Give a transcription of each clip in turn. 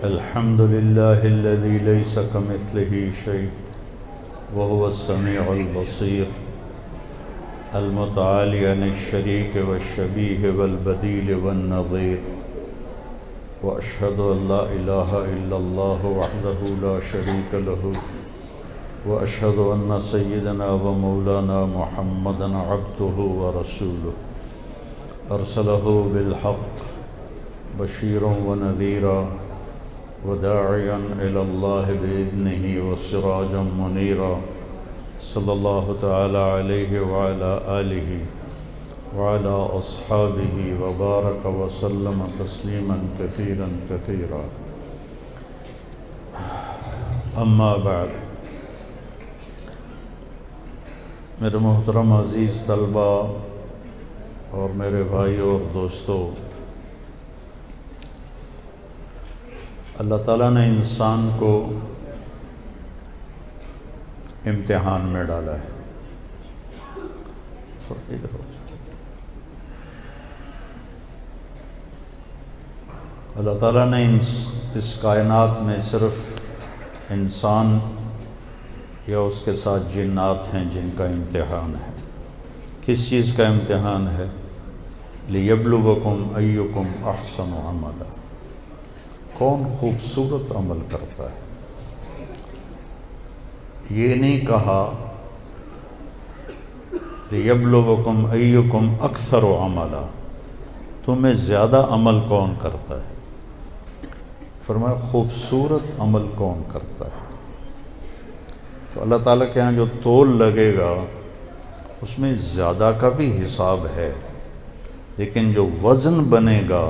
الحمد لله الذي ليس كمثله شيء وهو السميع البصير المتعالي عن الشريك والشبيه والبديل والنظير، وأشهد أن لا إله إلا الله وحده لا شريك له، وأشهد أن سيدنا ومولانا محمدا عبده ورسوله أرسله بالحق بشيرا ونذيرا وداعيا إلى الله بإذنه وسراجا منيرا، صلى الله تعالى عليه وعلى آله وعلى أصحابه وبارك وسلم تسليما كثيرا كثيرا. أما بعد، میرے محترم عزیز طلبہ اور میرے بھائیوں اور دوستوں، اللہ تعالیٰ نے انسان کو امتحان میں ڈالا ہے. اللہ تعالیٰ نے اس کائنات میں صرف انسان یا اس کے ساتھ جنات ہیں جن کا امتحان ہے. کس چیز کا امتحان ہے؟ لِيَبْلُوَكُمْ أَيُّكُمْ أَحْسَنُ عَمَلًا. کون خوبصورت عمل کرتا ہے. یہ نہیں کہا لِيَبْلُوَكُمْ أَيُّكُمْ أَكْثَرُ عَمَلًا، تمہیں زیادہ عمل کون کرتا ہے. فرمایا خوبصورت عمل کون کرتا ہے. تو اللہ تعالیٰ کے ہاں جو تول لگے گا اس میں زیادہ کا بھی حساب ہے، لیکن جو وزن بنے گا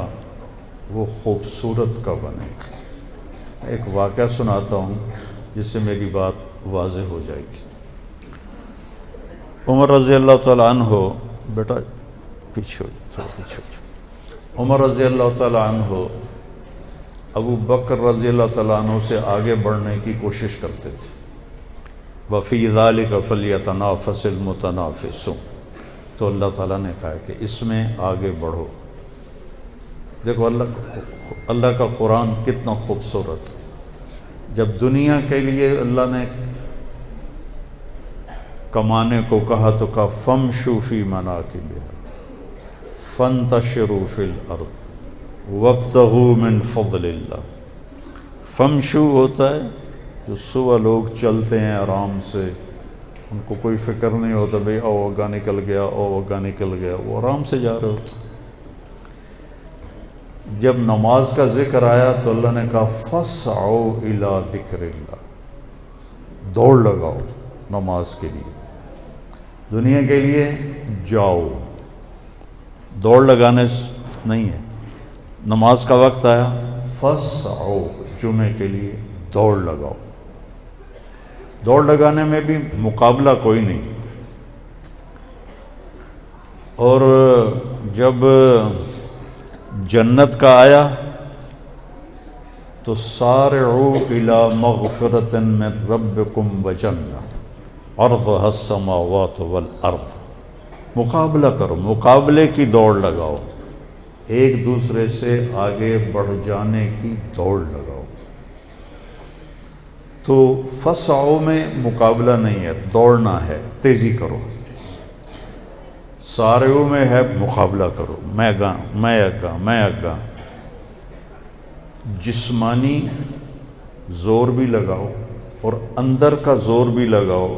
وہ خوبصورت کا بنے گا. ایک واقعہ سناتا ہوں جس سے میری بات واضح ہو جائے گی. عمر رضی اللہ تعالیٰ عنہ، بیٹا پیچھے تھوڑا پیچھے. عمر رضی اللہ تعالیٰ عنہ ابو بکر رضی اللہ تعالیٰ عنہ سے آگے بڑھنے کی کوشش کرتے تھے. وَفِي ذَلِكَ فَلْيَتَنَافَسِ الْمُتَنَافِسُونَ. تو اللہ تعالیٰ نے کہا کہ اس میں آگے بڑھو. دیکھو اللہ کا قرآن کتنا خوبصورت. جب دنیا کے لیے اللہ نے کمانے کو کہا تو کہا فَامْشُوا فِي مَنَاكِبِهَا فَانْتَشِرُوا فِي الْأَرْضِ وَابْتَغُوا مِنْ فَضْلِ اللَّهِ. فَامْشُوا ہوتا ہے جو صبح لوگ چلتے ہیں آرام سے، ان کو کوئی فکر نہیں ہوتا بھئی او وگا نکل گیا او وگا نکل گیا، وہ آرام سے جا رہے ہوتے. جب نماز کا ذکر آیا تو اللہ نے کہا فَاسْعَوْا إِلَىٰ ذِكْرِ اللَّهِ. دوڑ لگاؤ نماز کے لیے. دنیا کے لیے جاؤ، دوڑ لگانے نہیں ہے. نماز کا وقت آیا فَاسْعَوْا، جمعے کے لیے دوڑ لگاؤ. دوڑ لگانے میں بھی مقابلہ کوئی نہیں. اور جب جنت کا آیا تو سارعوا الى مغفرۃ من ربکم وجنہ عرضها السماوات والارض. مقابلہ کرو، مقابلے کی دوڑ لگاؤ، ایک دوسرے سے آگے بڑھ جانے کی دوڑ لگاؤ. تو فسعوا میں مقابلہ نہیں ہے، دوڑنا ہے، تیزی کرو. سارعوا میں ہے مقابلہ کرو، میں اگا. جسمانی زور بھی لگاؤ اور اندر کا زور بھی لگاؤ.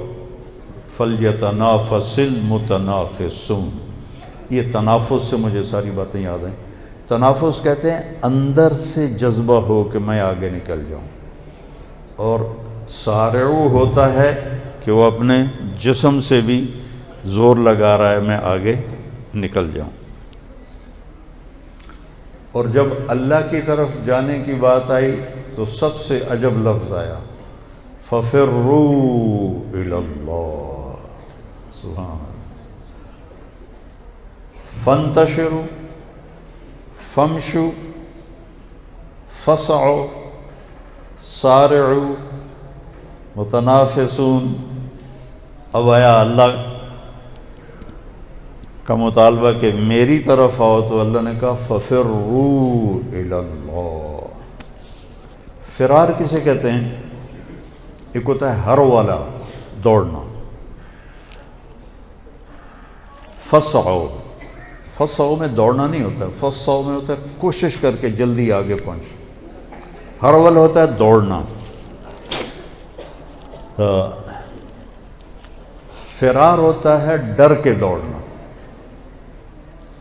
فَلْيَتَنَافَسِ الْمُتَنَافِسُونَ. یہ تنافس سے مجھے ساری باتیں یاد ہیں. تنافس کہتے ہیں اندر سے جذبہ ہو کہ میں آگے نکل جاؤں، اور سارعو ہوتا ہے کہ وہ اپنے جسم سے بھی زور لگا رہا ہے میں آگے نکل جاؤں. اور جب اللہ کی طرف جانے کی بات آئی تو سب سے عجب لفظ آیا فَفِرُّوا إِلَى اللَّهِ. سبحان فَانْتَشِرُوا فَامْشُوا فَاسْعُوا سَارِعُوا متنافسون. اب آیا اللہ کا مطالبہ کہ میری طرف آؤ، تو اللہ نے کہا فَفِرُّوا إِلَى اللَّهِ. فرار کسے کہتے ہیں؟ ایک ہوتا ہے ہر والا دوڑنا، فسعو، فسعو میں دوڑنا نہیں ہوتا، فسعو میں ہوتا ہے کوشش کر کے جلدی آگے پہنچ، ہر والا ہوتا ہے دوڑنا۔ فرار ہوتا ہے ڈر کے دوڑنا،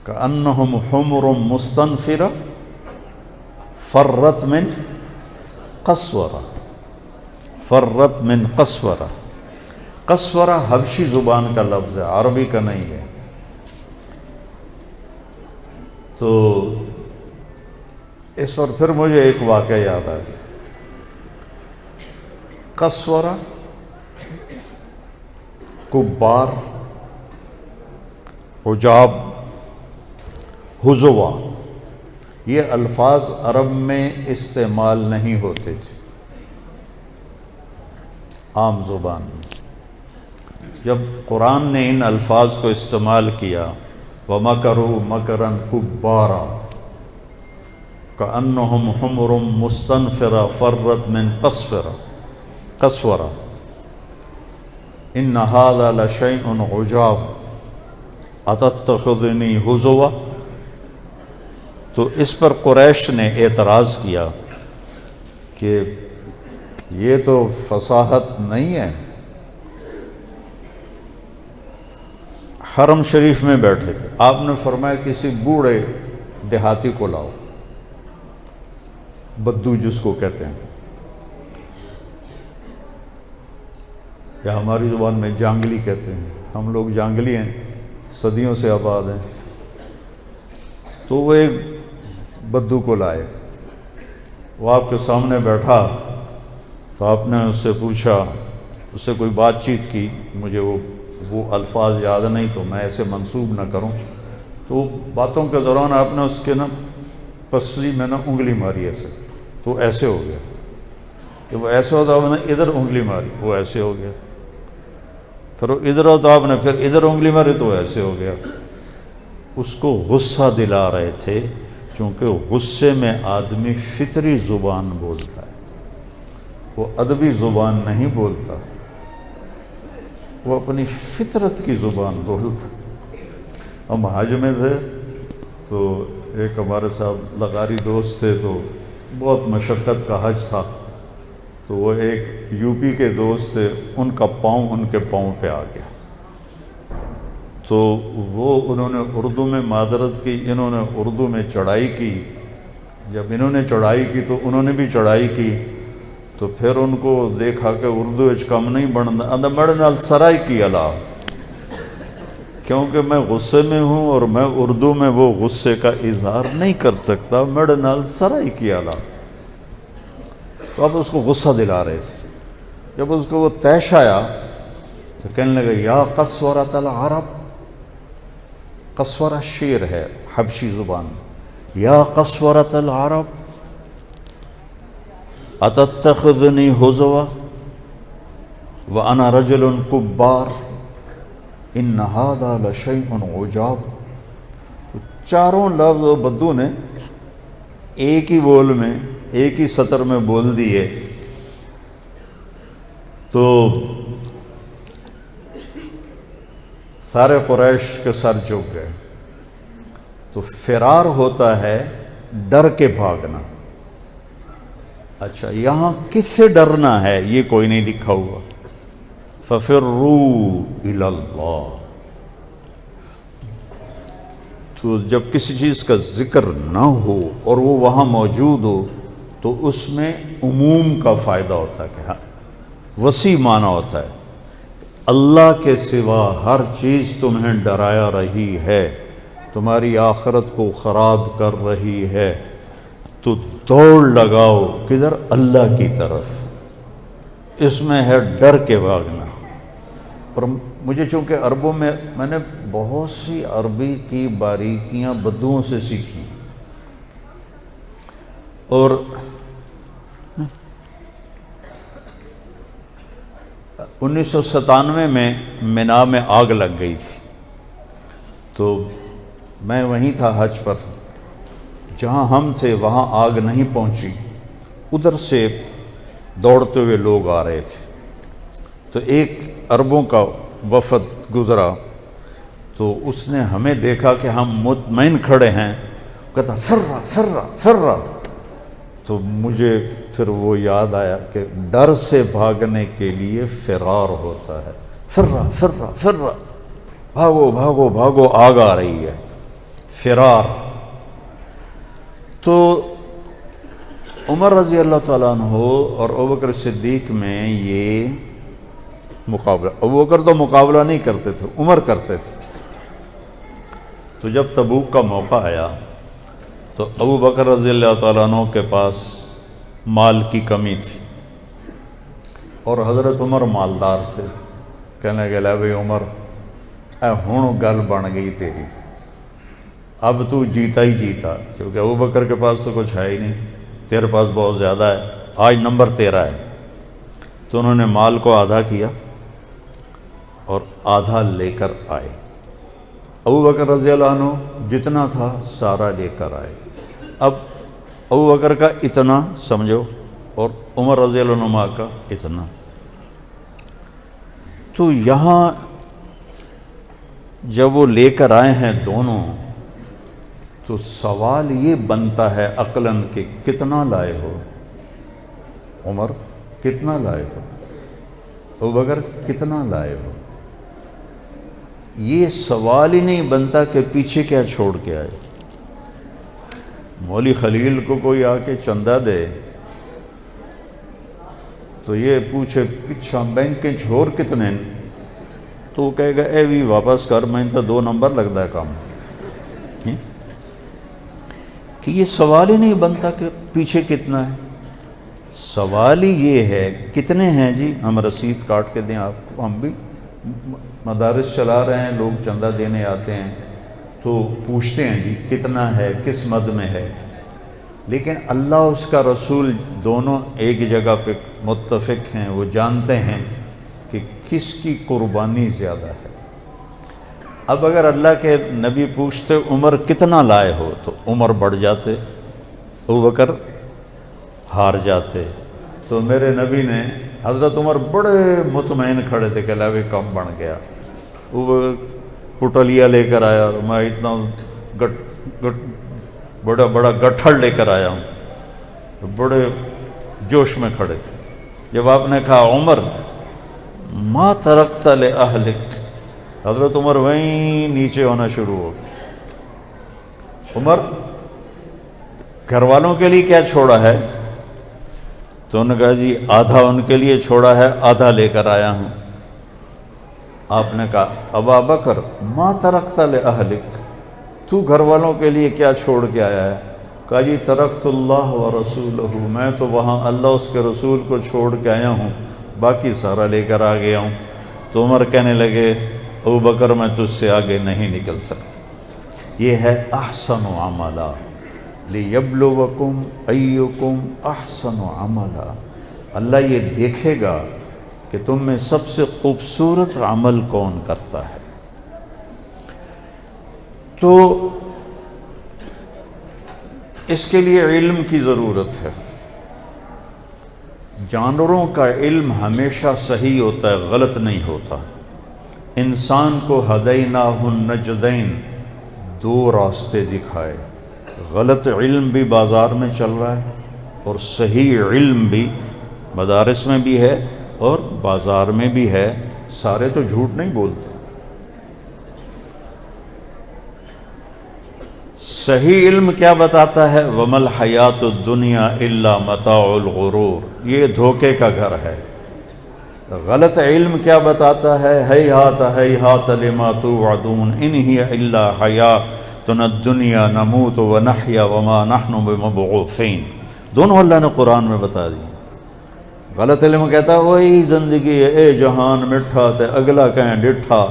کأنہم حمر مستنفرہ فرت من قسورہ، فرت من قسورہ۔ قسورہ حبشی زبان کا لفظ ہے، عربی کا نہیں ہے۔ تو اس پر پھر مجھے ایک واقعہ یاد آیا۔ قسورہ، کبار، عجاب، حزوا، یہ الفاظ عرب میں استعمال نہیں ہوتے تھے عام زبان میں۔ جب قرآن نے ان الفاظ کو استعمال کیا، وَمَكَرُوا مَكْرًا كُبَّارًا كَأَنَّهُمْ حُمُرٌ مُسْتَنفِرَةٌ فَرَّتْ مِنْ قَسْوَرَةٍ إِنَّ هَذَا لَشَيْءٌ عُجَابٌ أَتَتَّخِذُنِي هُزُوًا۔ تو اس پر قریش نے اعتراض کیا کہ یہ تو فصاحت نہیں ہے۔ حرم شریف میں بیٹھے تھے، آپ نے فرمایا کسی بوڑھے دیہاتی کو لاؤ، بدو جس کو کہتے ہیں، یا ہماری زبان میں جانگلی کہتے ہیں، ہم لوگ جانگلی ہیں، صدیوں سے آباد ہیں۔ تو وہ ایک بدو کو لائے، وہ آپ کے سامنے بیٹھا، تو آپ نے اس سے پوچھا، اس سے کوئی بات چیت کی، مجھے وہ الفاظ یاد نہیں تو میں ایسے منسوب نہ کروں، تو باتوں کے دوران آپ نے اس کے پسلی میں انگلی ماری ایسے، تو ایسے ہو گیا، کہ وہ ایسے ہوتا آپ نے ادھر انگلی ماری، وہ ایسے ہو گیا، پھر وہ ادھر ہوتا آپ نے پھر ادھر انگلی ماری تو ایسے ہو گیا۔ اس کو غصہ دلا رہے تھے، چونکہ غصے میں آدمی فطری زبان بولتا ہے، وہ ادبی زبان نہیں بولتا، وہ اپنی فطرت کی زبان بولتا۔ ہم حج میں تھے تو ایک ہمارے ساتھ لغاری دوست تھے، تو بہت مشقت کا حج تھا، تو وہ ایک یو پی کے دوست تھے، ان کا پاؤں ان کے پاؤں پہ آ گیا، تو انہوں نے اردو میں معذرت کی، انہوں نے اردو میں چڑھائی کی۔ جب انہوں نے چڑھائی کی تو انہوں نے بھی چڑھائی کی، تو پھر ان کو دیکھا کہ اردو کم نہیں بننا، اندر میرے نال سرائی کی علا، کیونکہ میں غصے میں ہوں اور میں اردو میں وہ غصے کا اظہار نہیں کر سکتا، میرے نال سرائی کی علا۔ تو اب اس کو غصہ دلا رہے تھے، جب اس کو وہ طیش آیا تو کہنے لگا یا قسورۃ العرب، قسورہ شیر ہے حبشی زبان، یا قسورۃ العرب اتتخذنی ہزوا وانا رجل کبار ان ھذا لشیء عجاب۔ چاروں لفظ بدو نے ایک ہی بول میں، ایک ہی سطر میں بول دیے، تو سارے قریش کے سر جھک گئے۔ تو فرار ہوتا ہے ڈر کے بھاگنا۔ اچھا، یہاں کس سے ڈرنا ہے یہ کوئی نہیں لکھا ہوا۔ فَفِرُّوا إِلَى اللَّهِ، تو جب کسی چیز کا ذکر نہ ہو اور وہ وہاں موجود ہو تو اس میں عموم کا فائدہ ہوتا ہے، کہ وسیع معنی ہوتا ہے۔ اللہ کے سوا ہر چیز تمہیں ڈرایا رہی ہے، تمہاری آخرت کو خراب کر رہی ہے، تو دوڑ لگاؤ کدھر؟ اللہ کی طرف۔ اس میں ہے ڈر کے بھاگنا۔ اور مجھے چونکہ عربوں میں نے بہت سی عربی کی باریکیاں بدوؤں سے سیکھی، اور 1997 میں مینا میں آگ لگ گئی تھی، تو میں وہیں تھا حج پر، جہاں ہم تھے وہاں آگ نہیں پہنچی۔ ادھر سے دوڑتے ہوئے لوگ آ رہے تھے، تو ایک عربوں کا وفد گزرا، تو اس نے ہمیں دیکھا کہ ہم مطمئن کھڑے ہیں، کہتا فرا فرا فرا، تو مجھے پھر وہ یاد آیا کہ ڈر سے بھاگنے کے لیے فرار ہوتا ہے، فرا فرا فرا، بھاگو بھاگو بھاگو، آگ آ رہی ہے، فرار۔ تو عمر رضی اللہ تعالیٰ عنہ اور ابوبکر صدیق میں یہ مقابلہ، ابوبکر تو مقابلہ نہیں کرتے تھے، عمر کرتے تھے۔ تو جب تبوک کا موقع آیا تو ابوبکر رضی اللہ تعالیٰ عنہ کے پاس مال کی کمی تھی اور حضرت عمر مالدار تھے، کہنے لگے بھئی عمر اے ہن گل بن گئی تیری، اب تو جیتا ہی جیتا، کیونکہ ابوبکر کے پاس تو کچھ ہے ہی نہیں، تیرے پاس بہت زیادہ ہے، آج نمبر تیرا ہے۔ تو انہوں نے مال کو آدھا کیا اور آدھا لے کر آئے۔ ابوبکر رضی اللہ عنہ جتنا تھا سارا لے کر آئے۔ اب ابوبکر کا اتنا سمجھو اور عمر رضی اللہ عنہ کا اتنا، تو یہاں جب وہ لے کر آئے ہیں دونوں، تو سوال یہ بنتا ہے عقلاً کہ کتنا لائے ہو؟ عمر کتنا لائے ہو؟ ابوبکر کتنا لائے ہو؟ یہ سوال ہی نہیں بنتا کہ پیچھے کیا چھوڑ کے آئے۔ مولوی خلیل کو کوئی آ کے چندہ دے تو یہ پوچھے پچھا بینکیں چھوڑ کتنے، تو وہ کہے گا اے بھی واپس کر، میں تو 2 نمبر لگتا ہے کام، کہ یہ سوال ہی نہیں بنتا کہ پیچھے کتنا ہے۔ سوال ہی یہ ہے کتنے ہیں جی، ہم رسید کاٹ کے دیں آپ کو، ہم بھی مدارس چلا رہے ہیں، لوگ چندہ دینے آتے ہیں تو پوچھتے ہیں جی کتنا ہے، کس مد میں ہے، لیکن اللہ اس کا رسول دونوں ایک جگہ پہ متفق ہیں، وہ جانتے ہیں کہ کس کی قربانی زیادہ ہے۔ اب اگر اللہ کے نبی پوچھتے عمر کتنا لائے ہو تو عمر بڑھ جاتے، ابوبکر ہار جاتے۔ تو میرے نبی نے، حضرت عمر بڑے مطمئن کھڑے تھے کہ اللہ کم بن گیا، وہ پٹلیا لے کر آیا، میں اتنا بڑا گٹھڑ لے کر آیا ہوں، بڑے جوش میں کھڑے تھے۔ جب آپ نے کہا عمر ما ترکت لأہلک، حضرت عمر وہیں نیچے ہونا شروع ہو گئے۔ عمر گھر والوں کے لیے کیا چھوڑا ہے؟ تو انہوں نے کہا جی آدھا ان کے لیے چھوڑا ہے، آدھا لے کر آیا ہوں۔ آپ نے کہا ابا بکر ما ترکت لأہلک، تو گھر والوں کے لیے کیا چھوڑ کے آیا ہے؟ کہا جی ترکت اللہ و رسولہ، میں تو وہاں اللہ اس کے رسول کو چھوڑ کے آیا ہوں، باقی سارا لے کر آ گیا ہوں۔ تو عمر کہنے لگے ابوبکر میں تجھ سے آگے نہیں نکل سکتا۔ یہ ہے احسن عملا لیبلوکم ایکم احسن عملا، اللہ یہ دیکھے گا کہ تم میں سب سے خوبصورت عمل کون کرتا ہے۔ تو اس کے لیے علم کی ضرورت ہے۔ جانوروں کا علم ہمیشہ صحیح ہوتا ہے، غلط نہیں ہوتا۔ انسان کو ہدیناہ النجدین، 2 راستے دکھائے، غلط علم بھی بازار میں چل رہا ہے اور صحیح علم بھی مدارس میں بھی ہے اور بازار میں بھی ہے، سارے تو جھوٹ نہیں بولتے۔ صحیح علم کیا بتاتا ہے؟ وَمَا الْحَيَاةُ الدُّنْيَا إِلَّا مَتَاعُ الْغُرُورِ، یہ دھوکے کا گھر ہے۔ غلط علم کیا بتاتا ہے؟ ہیہات ہیہات لما توعدون ان ہی الا حیاتنا الدنیا نموت ونحیا وما نحن بمبعوثین، دونوں اللہ نے قرآن میں بتا دی۔ غلط علم کہتا ہے وہی زندگی ہے، اے جہان مٹھا تے اگلا کہیں ڈٹھا،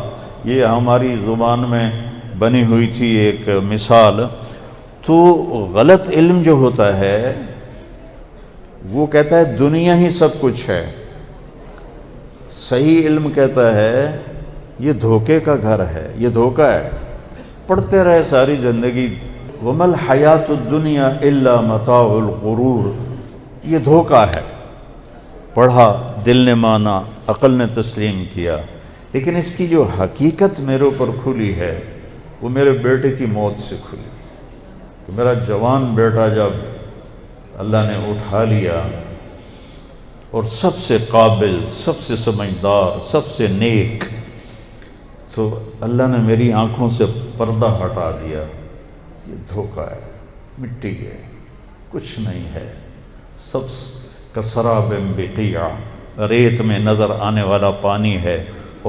یہ ہماری زبان میں بنی ہوئی تھی ایک مثال۔ تو غلط علم جو ہوتا ہے وہ کہتا ہے دنیا ہی سب کچھ ہے، صحیح علم کہتا ہے یہ دھوکے کا گھر ہے، یہ دھوکہ ہے، پڑھتے رہے ساری زندگی۔ وَمَا الْحَيَاةُ الدُّنْيَا إِلَّا مَتَاعُ الْغُرُورِ، یہ دھوکہ ہے۔ پڑھا، دل نے مانا، عقل نے تسلیم کیا، لیکن اس کی جو حقیقت میرے اوپر کھلی ہے وہ میرے بیٹے کی موت سے کھلی۔ تو میرا جوان بیٹا جب اللہ نے اٹھا لیا اور سب سے قابل، سب سے سمجھدار، سب سے نیک، تو اللہ نے میری آنکھوں سے پردہ ہٹا دیا۔ یہ دھوکہ ہے، مٹی ہے، کچھ نہیں ہے، سب کسراب بقیع، ریت میں نظر آنے والا پانی ہے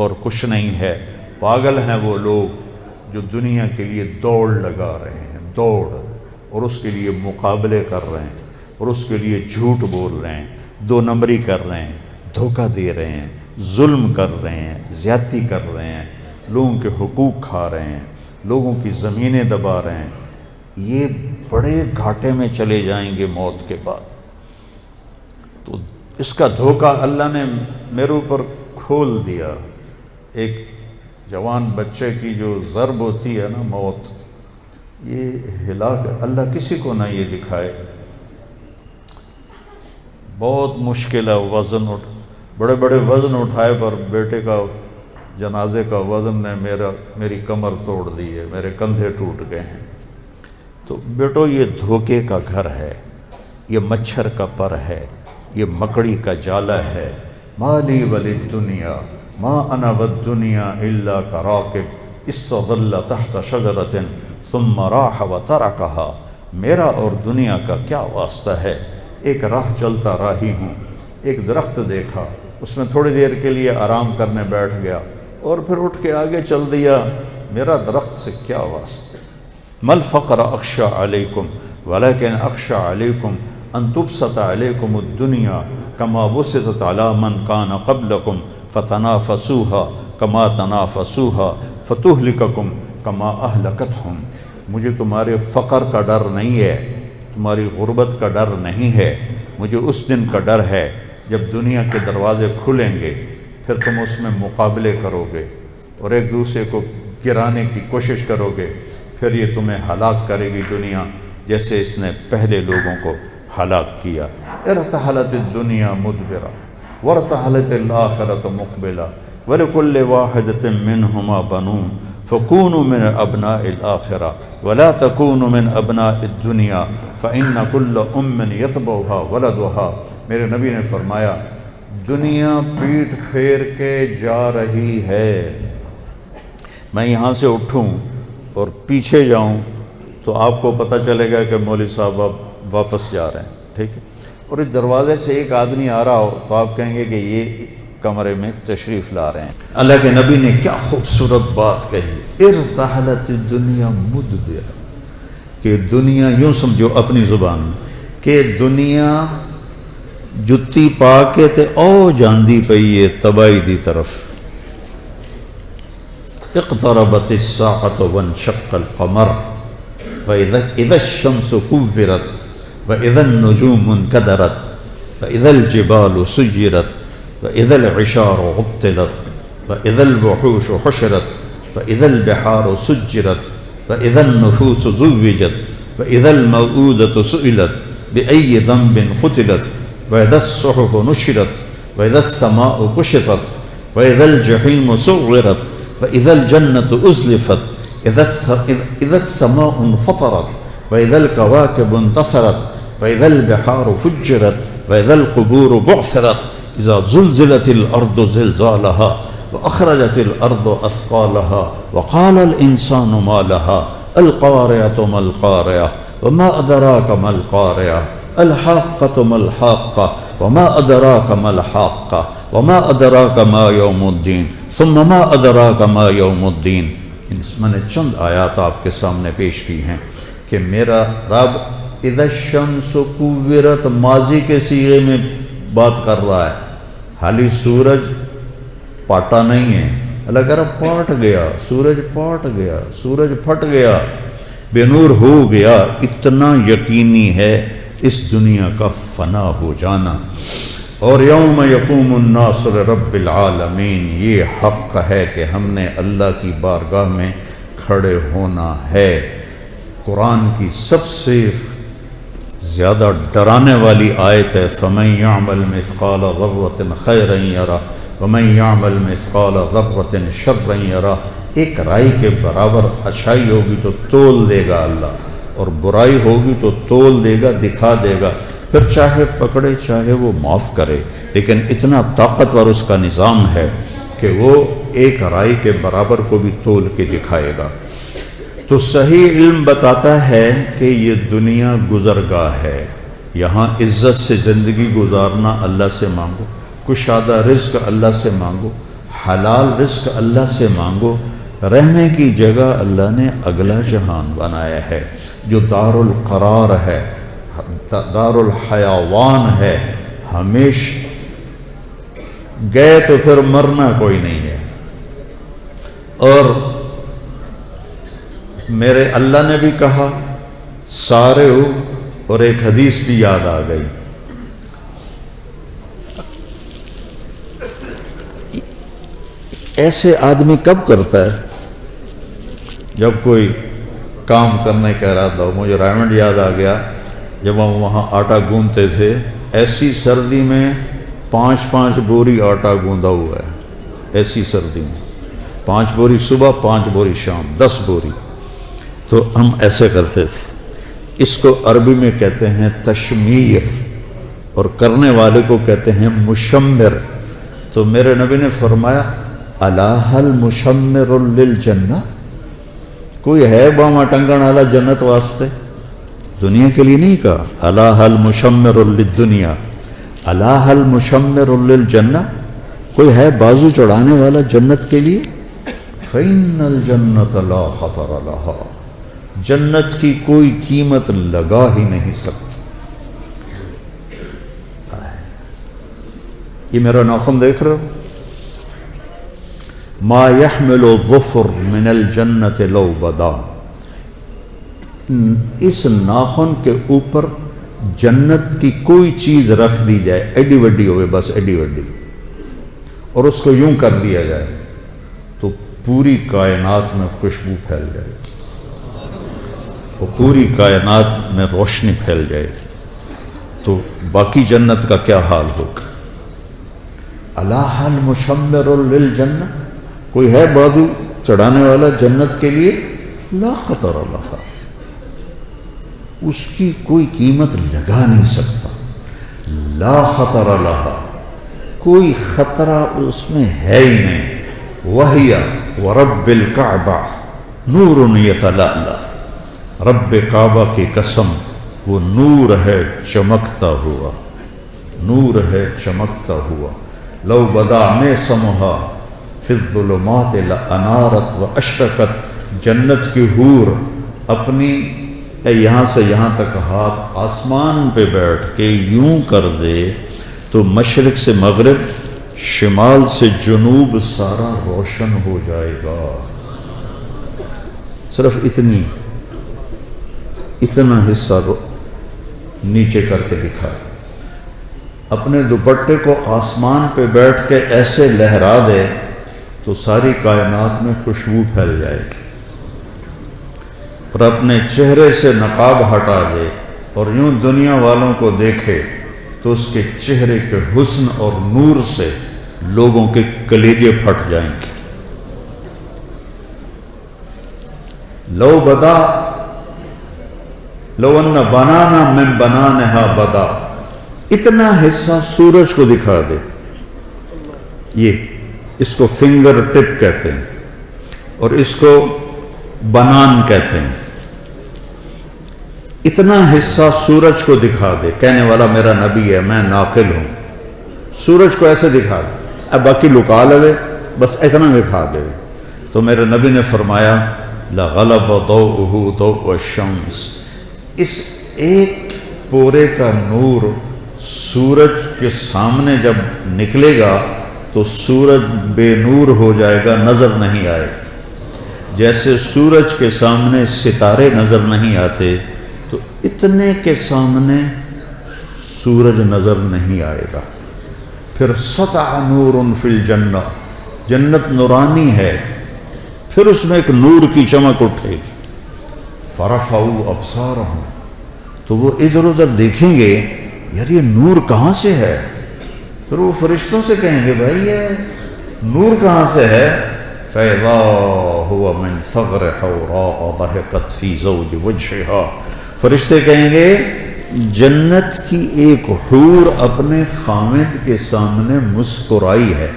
اور کچھ نہیں ہے۔ پاگل ہیں وہ لوگ جو دنیا کے لیے دوڑ لگا رہے ہیں، دوڑ، اور اس کے لیے مقابلے کر رہے ہیں، اور اس کے لیے جھوٹ بول رہے ہیں، دو نمبری کر رہے ہیں، دھوکہ دے رہے ہیں، ظلم کر رہے ہیں، زیادتی کر رہے ہیں، لوگوں کے حقوق کھا رہے ہیں، لوگوں کی زمینیں دبا رہے ہیں۔ یہ بڑے گھاٹے میں چلے جائیں گے موت کے بعد۔ تو اس کا دھوکہ اللہ نے میرے اوپر کھول دیا۔ ایک جوان بچے کی جو ضرب ہوتی ہے نا، موت، یہ ہلاک، اللہ کسی کو نہ یہ دکھائے۔ بہت مشکل ہے وزن بڑے بڑے وزن اٹھائے، پر بیٹے کا جنازے کا وزن نے میری کمر توڑ دی ہے، میرے کندھے ٹوٹ گئے ہیں۔ تو بیٹو، یہ دھوکے کا گھر ہے، یہ مچھر کا پر ہے، یہ مکڑی کا جالا ہے۔ مالی وللدنیا ما انا والدنیا الا کراکب استظل تحت شجرۃ ثم راح وترکها۔ میرا اور دنیا کا کیا واسطہ ہے؟ ایک راہ چلتا راہی ہوں، ایک درخت دیکھا، اس میں تھوڑی دیر کے لیے آرام کرنے بیٹھ گیا اور پھر اٹھ کے آگے چل دیا۔ میرا درخت سے کیا واسطہ؟ مل فقر اخشى علیکم ولکن اخشى علیکم ان تبسط علیکم الدنیا کما بسطت علی من کان قبلکم فتنافسوها کما تنافسوها فتہلککم کما اہلکتہم۔ مجھے تمہارے فقر کا ڈر نہیں ہے، تمہاری غربت کا ڈر نہیں ہے، مجھے اس دن کا ڈر ہے جب دنیا کے دروازے کھلیں گے، پھر تم اس میں مقابلے کرو گے اور ایک دوسرے کو گرانے کی کوشش کرو گے، پھر یہ تمہیں ہلاک کرے گی دنیا، جیسے اس نے پہلے لوگوں کو ہلاک کیا۔ ارتحلت الدنیا مدبرہ وارتحلت الآخرۃ مقبلہ ولکل واحدۃ منہما بنون فکونوا من ابناء الآخرہ ولا تکونوا من ابناء الدنیا فإن کل ام یتبعها ولدها۔ میرے نبی نے فرمایا، دنیا پیٹ پھیر کے جا رہی ہے، میں یہاں سے اٹھوں اور پیچھے جاؤں تو آپ کو پتہ چلے گا کہ مولوی صاحب اب واپس جا رہے ہیں، ٹھیک ہے؟ اور اس دروازے سے ایک آدمی آ رہا ہو تو آپ کہیں گے کہ یہ کمرے میں تشریف لا رہے ہیں۔ اللہ کے نبی نے کیا خوبصورت بات کہی، ارتحلت الدنیا مدبرہ، کہ دنیا، یوں سمجھو اپنی زبان میں کہ دنیا جتی پا کے تے او جاندی پئی ہے تباہی دی طرف۔ اقتربت الساعۃ وانشق القمر وإذا الشمس كورت وإذا النجوم انكدرت وإذا الجبال سجرت وإذا العشار عطلت وإذا الوحوش حشرت وإذا البحار سجرت وإذا النفوس زوجت وإذا الموءودة سئلت بأي ذنب قتلت وإذا الصحف نشرت وإذا السماء كشطت وإذا الجحيم سعرت وإذا الجنة أزلفت إذا السماء انفطرت وإذا الكواكب انتثرت وإذا البحار فجرت وإذا القبور بعثرت إذا زلزلت الأرض زلزالها وأخرجت الأرض أثقالها وقال الإنسان ما لها القارعة ما القارعة وما أدراك ما القارعة الحاقة ما الحاقة وما أدراك ما الحاقة وما أدراك ما يوم الدين ثم ما أدراك ما يوم الدين۔ میں نے چند آیات آپ کے سامنے پیش کی ہیں کہ میرا رب اذا الشمس کورت ماضی کے صیغے میں بات کر رہا ہے، حالی سورج پاٹا نہیں ہے۔ اللہ کہہ رہا پاٹ گیا، سورج پاٹ گیا، سورج پھٹ گیا، بے نور ہو گیا۔ اتنا یقینی ہے اس دنیا کا فنا ہو جانا۔ اور یوم یقوم الناس لرب العالمین، یہ حق ہے کہ ہم نے اللہ کی بارگاہ میں کھڑے ہونا ہے۔ قرآن کی سب سے زیادہ ڈرانے والی آیت ہے، فَمَن يَعْمَلْ مِثْقَالَ ذَرَّةٍ خَيْرًا يَرَهُ وَمَن يَعْمَلْ مِثْقَالَ ذَرَّةٍ شَرًّا يَرَهُ۔ ایک رائی کے برابر اچھائی ہوگی تو تول دے گا اللہ، اور برائی ہوگی تو تول دے گا، دکھا دے گا، پھر چاہے پکڑے چاہے وہ معاف کرے، لیکن اتنا طاقتور اس کا نظام ہے کہ وہ ایک رائی کے برابر کو بھی تول کے دکھائے گا۔ تو صحیح علم بتاتا ہے کہ یہ دنیا گزرگاہ ہے، یہاں عزت سے زندگی گزارنا اللہ سے مانگو، کشادہ رزق اللہ سے مانگو، حلال رزق اللہ سے مانگو، رہنے کی جگہ اللہ نے اگلا جہان بنایا ہے جو دار القرار ہے، دار الحیوان ہے، ہمیشہ گئے تو پھر مرنا کوئی نہیں ہے۔ اور میرے اللہ نے بھی کہا سارے ہو، اور ایک حدیث بھی یاد آ گئی، ایسے آدمی کب کرتا ہے جب کوئی کام کرنے کا ارادہ ہو۔ مجھے رائمنڈ یاد آ گیا، جب ہم وہاں آٹا گوندتے تھے، ایسی سردی میں 5 بوری آٹا گوندا ہوا ہے، ایسی سردی میں 5 بوری صبح 5 بوری شام، 10 بوری۔ تو ہم ایسے کرتے تھے۔ اس کو عربی میں کہتے ہیں تشمیر، اور کرنے والے کو کہتے ہیں مشمر۔ تو میرے نبی نے فرمایا الا هل مشمر للجنہ، کوئی ہے باما ٹنگن والا جنت واسطے؟ دنیا کے لیے نہیں کہا، الا هل مشمر للدنیا، الا هل مشمر للجنہ، کوئی ہے بازو چڑھانے والا جنت کے لیے؟ فإن الجنة لا خطر لها، جنت کی کوئی قیمت لگا ہی نہیں سکتی۔ یہ میرا ناخن دیکھ رہے ہو، ما يحمل الظفر من الجنت لو بدا، اس ناخن کے اوپر جنت کی کوئی چیز رکھ دی جائے، ایڈی وڈی ہوئے، بس ایڈی وڈی، اور اس کو یوں کر دیا جائے تو پوری کائنات میں خوشبو پھیل جائے گی، وہ پوری کائنات میں روشنی پھیل جائے گی۔ تو باقی جنت کا کیا حال ہوگا؟ الا هل مشمر للجنہ، کوئی ہے بازو چڑھانے والا جنت کے لیے؟ لا خطر لها، اس کی کوئی قیمت لگا نہیں سکتا۔ لا خطر لها، کوئی خطرہ اس میں ہے ہی نہیں۔ وَهِيَ وَرَبِّ الْكَعْبَةِ نُورٌ يَتَلَأْلَأُ، رب کعبہ کی قسم، وہ نور ہے چمکتا ہوا، نور ہے چمکتا ہوا۔ لو بدا میں سمہا فی الظلمات لانارت و اشرقت، جنت کی حور اپنی یہاں سے یہاں تک ہاتھ آسمان پہ بیٹھ کے یوں کر دے تو مشرق سے مغرب، شمال سے جنوب سارا روشن ہو جائے گا۔ صرف اتنا حصہ نیچے کر کے دکھا دے، اپنے دوپٹے کو آسمان پہ بیٹھ کے ایسے لہرا دے تو ساری کائنات میں خوشبو پھیل جائے گی، اور اپنے چہرے سے نقاب ہٹا دے اور یوں دنیا والوں کو دیکھے تو اس کے چہرے کے حسن اور نور سے لوگوں کے کلیجے پھٹ جائیں گے۔ لو بدا لو ان بنانا من بنانہا بدا، اتنا حصہ سورج کو دکھا دے، یہ اس کو فنگر ٹپ کہتے ہیں اور اس کو بنان کہتے ہیں۔ اتنا حصہ سورج کو دکھا دے، کہنے والا میرا نبی ہے، میں ناقل ہوں، سورج کو ایسے دکھا دے، اب باقی لکا لے، بس اتنا دکھا دے۔ تو میرے نبی نے فرمایا لغلب ضوءہ ضوء الشمس، اس ایک پورے کا نور سورج کے سامنے جب نکلے گا تو سورج بے نور ہو جائے گا، نظر نہیں آئے گا۔ جیسے سورج کے سامنے ستارے نظر نہیں آتے تو اتنے کے سامنے سورج نظر نہیں آئے گا۔ پھر سطع نور فی الجنہ، جنت نورانی ہے، پھر اس میں ایک نور کی چمک اٹھے گی۔ فرفعوا ابصارہم، تو وہ ادھر ادھر دیکھیں گے یار یہ نور کہاں سے ہے، پھر وہ فرشتوں سے کہیں گے بھائی یہ نور کہاں سے ہے، فَإِذَا هُوَ مِنْ ثَغْرِ حَوْرَاءَ ضَحِكَتْ فِي زَوْجِ وَجْهِهَا، فرشتے کہیں گے جنت کی ایک حور اپنے خامد کے سامنے مسکرائی ہے،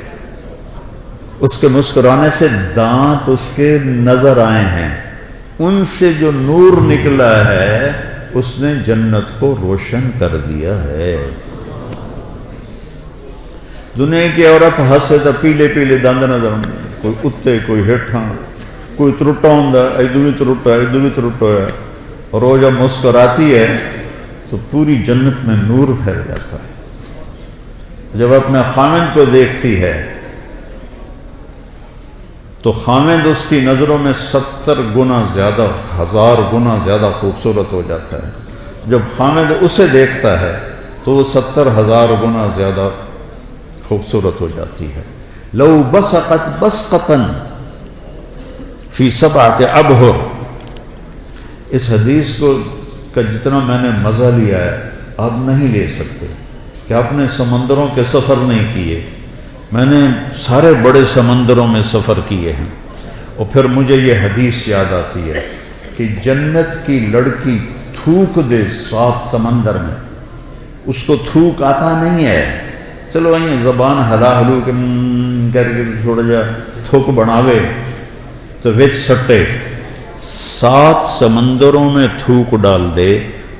اس کے مسکرانے سے دانت اس کے نظر آئے ہیں، ان سے جو نور نکلا ہے اس نے جنت کو روشن کر دیا ہے۔ دنیا کی عورت ہسے تو پیلے پیلے دند نظر آتے، کوئی اتے کوئی ہیٹھاں، کوئی ترٹا ہوں ادو بھی ترٹا ادو بھی ترٹا ہے، اور وہ جب مسکراتی ہے تو پوری جنت میں نور پھیل جاتا ہے۔ جب اپنے خامد کو دیکھتی ہے تو خامد اس کی نظروں میں 70 گنا زیادہ، 1000 گنا زیادہ خوبصورت ہو جاتا ہے۔ جب خامد اسے دیکھتا ہے تو وہ 70,000 گنا زیادہ خوبصورت ہو جاتی ہے۔ لو بسقت بسقتن فی 7 ابحر، اس حدیث کا جتنا میں نے مزہ لیا ہے آپ نہیں لے سکتے، کہ آپ نے سمندروں کے سفر نہیں کیے، میں نے سارے بڑے سمندروں میں سفر کیے ہیں، اور پھر مجھے یہ حدیث یاد آتی ہے کہ جنت کی لڑکی تھوک دے 7 سمندر میں، اس کو تھوک آتا نہیں ہے، چلو زبان ہلا ہلو کر کے تھوڑا جا تھوک بناوے تو وچ سٹے، 7 سمندروں میں تھوک ڈال دے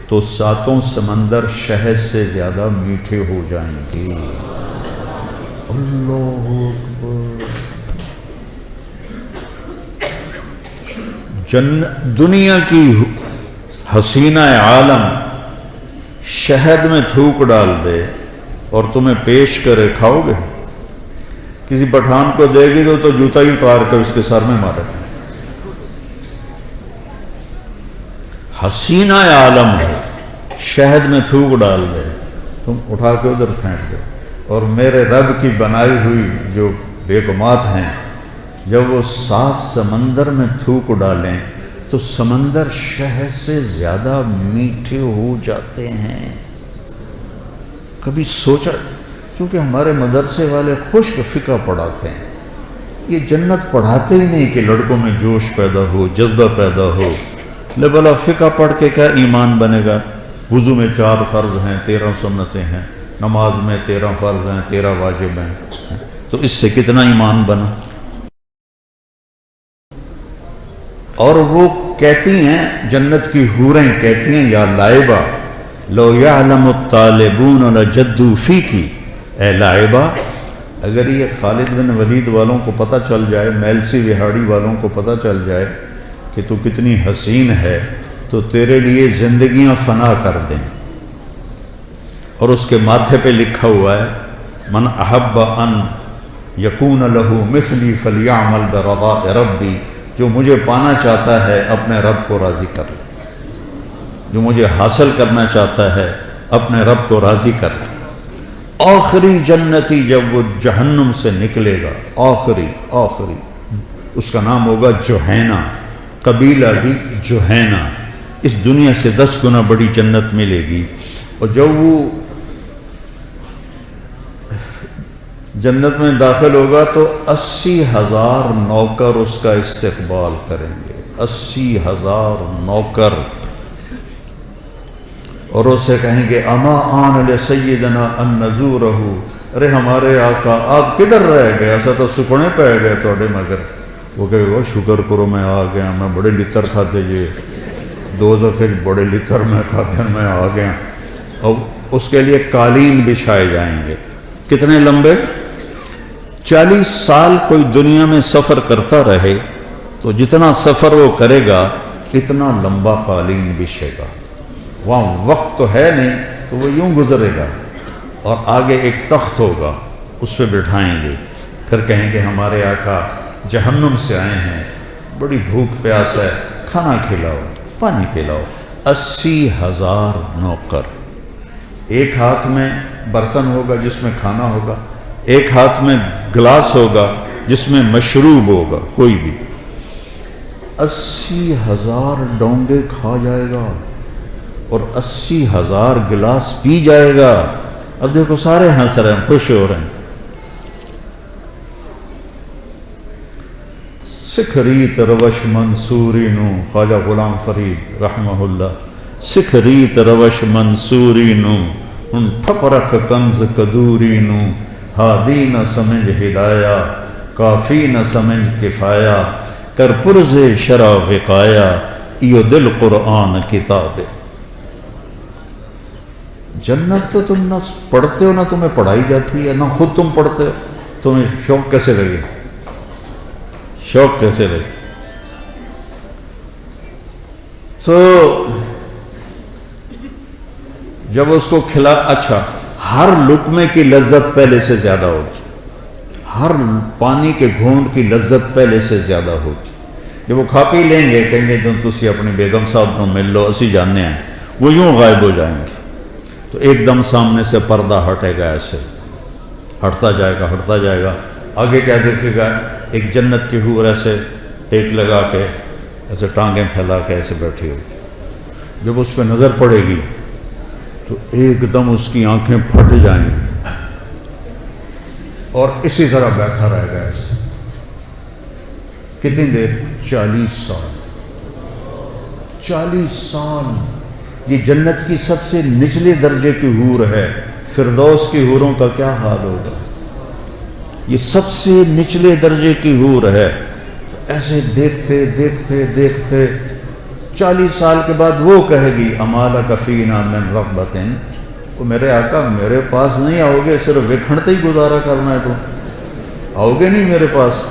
تو 7 سمندر شہد سے زیادہ میٹھے ہو جائیں گے۔ اللہ اکبر۔ دنیا کی حسینہ عالم شہد میں تھوک ڈال دے اور تمہیں پیش کرے، کھاؤ گے؟ کسی پٹھان کو دے گی تو جوتا ہی اتار کر اس کے سر میں مارے۔ حسینہ عالم ہے، شہد میں تھوک ڈال دے، تم اٹھا کے ادھر پھینک دو، اور میرے رب کی بنائی ہوئی جو بیگمات ہیں جب وہ 7 سمندر میں تھوک ڈالیں تو سمندر شہد سے زیادہ میٹھے ہو جاتے ہیں۔ کبھی سوچا؟ چونکہ ہمارے مدرسے والے خشک فقہ پڑھاتے ہیں، یہ جنت پڑھاتے ہی نہیں کہ لڑکوں میں جوش پیدا ہو، جذبہ پیدا ہو، لے بلا فقہ پڑھ کے کیا ایمان بنے گا؟ وضو میں 4 فرض ہیں، 13 سنتیں ہیں، نماز میں 13 فرض ہیں، 13 واجب ہیں، تو اس سے کتنا ایمان بنا؟ اور وہ کہتی ہیں، جنت کی حوریں کہتی ہیں، یا لائبہ لو یعلم الطالبون لجدوا فیکی، اے لائبہ اگر یہ خالد بن ولید والوں کو پتہ چل جائے، میلسی وہاڑی والوں کو پتہ چل جائے کہ تو کتنی حسین ہے تو تیرے لیے زندگیاں فنا کر دیں۔ اور اس کے ماتھے پہ لکھا ہوا ہے، من احب ان یکون لہ مثلی فلیعمل برضاء ربی، جو مجھے پانا چاہتا ہے اپنے رب کو راضی کر لے، جو مجھے حاصل کرنا چاہتا ہے اپنے رب کو راضی کر لے۔ آخری جنتی جب وہ جہنم سے نکلے گا، آخری اس کا نام ہوگا جوہینہ، قبیلہ بھی جوہینہ، اس دنیا سے 10 گنا بڑی جنت ملے گی۔ اور جب وہ جنت میں داخل ہوگا تو 80,000 نوکر اس کا استقبال کریں گے، 80,000 نوکر، اور اسے کہیں گے اما آن لسیدنا ان نزورہ، ارے ہمارے آقا آپ کدھر رہ گئے، ایسا تو سکھنے پہ گئے توڑے مگر۔ وہ کہے گا شکر کرو میں آ گیا، میں بڑے لتر کھاتے جی، 2 دفعے بڑے لتر میں کھاتے میں آ گیا۔ اور اس کے لیے قالین بچھائے جائیں گے، کتنے لمبے؟ 40 سال کوئی دنیا میں سفر کرتا رہے تو جتنا سفر وہ کرے گا اتنا لمبا قالین بچھے گا، وہاں وقت تو ہے نہیں تو وہ یوں گزرے گا، اور آگے ایک تخت ہوگا اس پہ بٹھائیں گے، پھر کہیں گے ہمارے آقا جہنم سے آئے ہیں، بڑی بھوک پیاس ہے، کھانا کھلاؤ، پانی پلاؤ۔ 80,000 نوکر، ایک ہاتھ میں برتن ہوگا جس میں کھانا ہوگا، ایک ہاتھ میں گلاس ہوگا جس میں مشروب ہوگا، کوئی بھی 80,000 ڈونگے کھا جائے گا۔ اور 80,000 گلاس پی جائے گا۔ اب دیکھو سارے ہنس رہے ہیں، خوش ہو رہے ہیں۔ سکھ ریت روش منصوری نو، خواجہ غلام فرید رحمہ اللہ، سکھ ریت روش منصوری نو، ان ٹھپ رکھ کنز کدوری نو، ہادی نہ سمجھ ہدایا، کافی نہ سمجھ کفایا، کر پرز شرع وقایا، ایو دل قرآن کتاب۔ جنت تو تم نہ پڑھتے ہو، نہ تمہیں پڑھائی جاتی ہے، نہ خود تم پڑھتے ہو، تمہیں شوق کیسے لگے؟ شوق کیسے لگے؟ تو جب اس کو کھلا، اچھا ہر لقمے کی لذت پہلے سے زیادہ ہوگی، ہر پانی کے گھونٹ کی لذت پہلے سے زیادہ ہوگی۔ جب وہ کھا پی لیں گے، کہیں گے جو تسی اپنی بیگم صاحب کو مل لو، اسی جاننے ہیں، وہ یوں غائب ہو جائیں گے۔ تو ایک دم سامنے سے پردہ ہٹے گا، ایسے ہٹتا جائے گا، ہٹتا جائے گا۔ آگے کیا دیکھے گا؟ ایک جنت کی حور ایسے ٹیک لگا کے، ایسے ٹانگیں پھیلا کے ایسے بیٹھی ہوگی۔ جب اس پہ نظر پڑے گی تو ایک دم اس کی آنکھیں پھٹ جائیں گی اور اسی طرح بیٹھا رہے گا ایسے۔ کتنی دیر؟ 40 سال۔ 40 سال یہ جنت کی سب سے نچلے درجے کی حور ہے۔ فردوس کی حوروں کا کیا حال ہوگا؟ یہ سب سے نچلے درجے کی حور ہے۔ ایسے دیکھتے دیکھتے دیکھتے 40 سال کے بعد وہ کہے گی امالک فینا من رغبۃ، وہ میرے آقا میرے پاس نہیں آؤ گے، صرف وکھڑتے ہی گزارا کرنا ہے، تو آؤ گے نہیں میرے پاس؟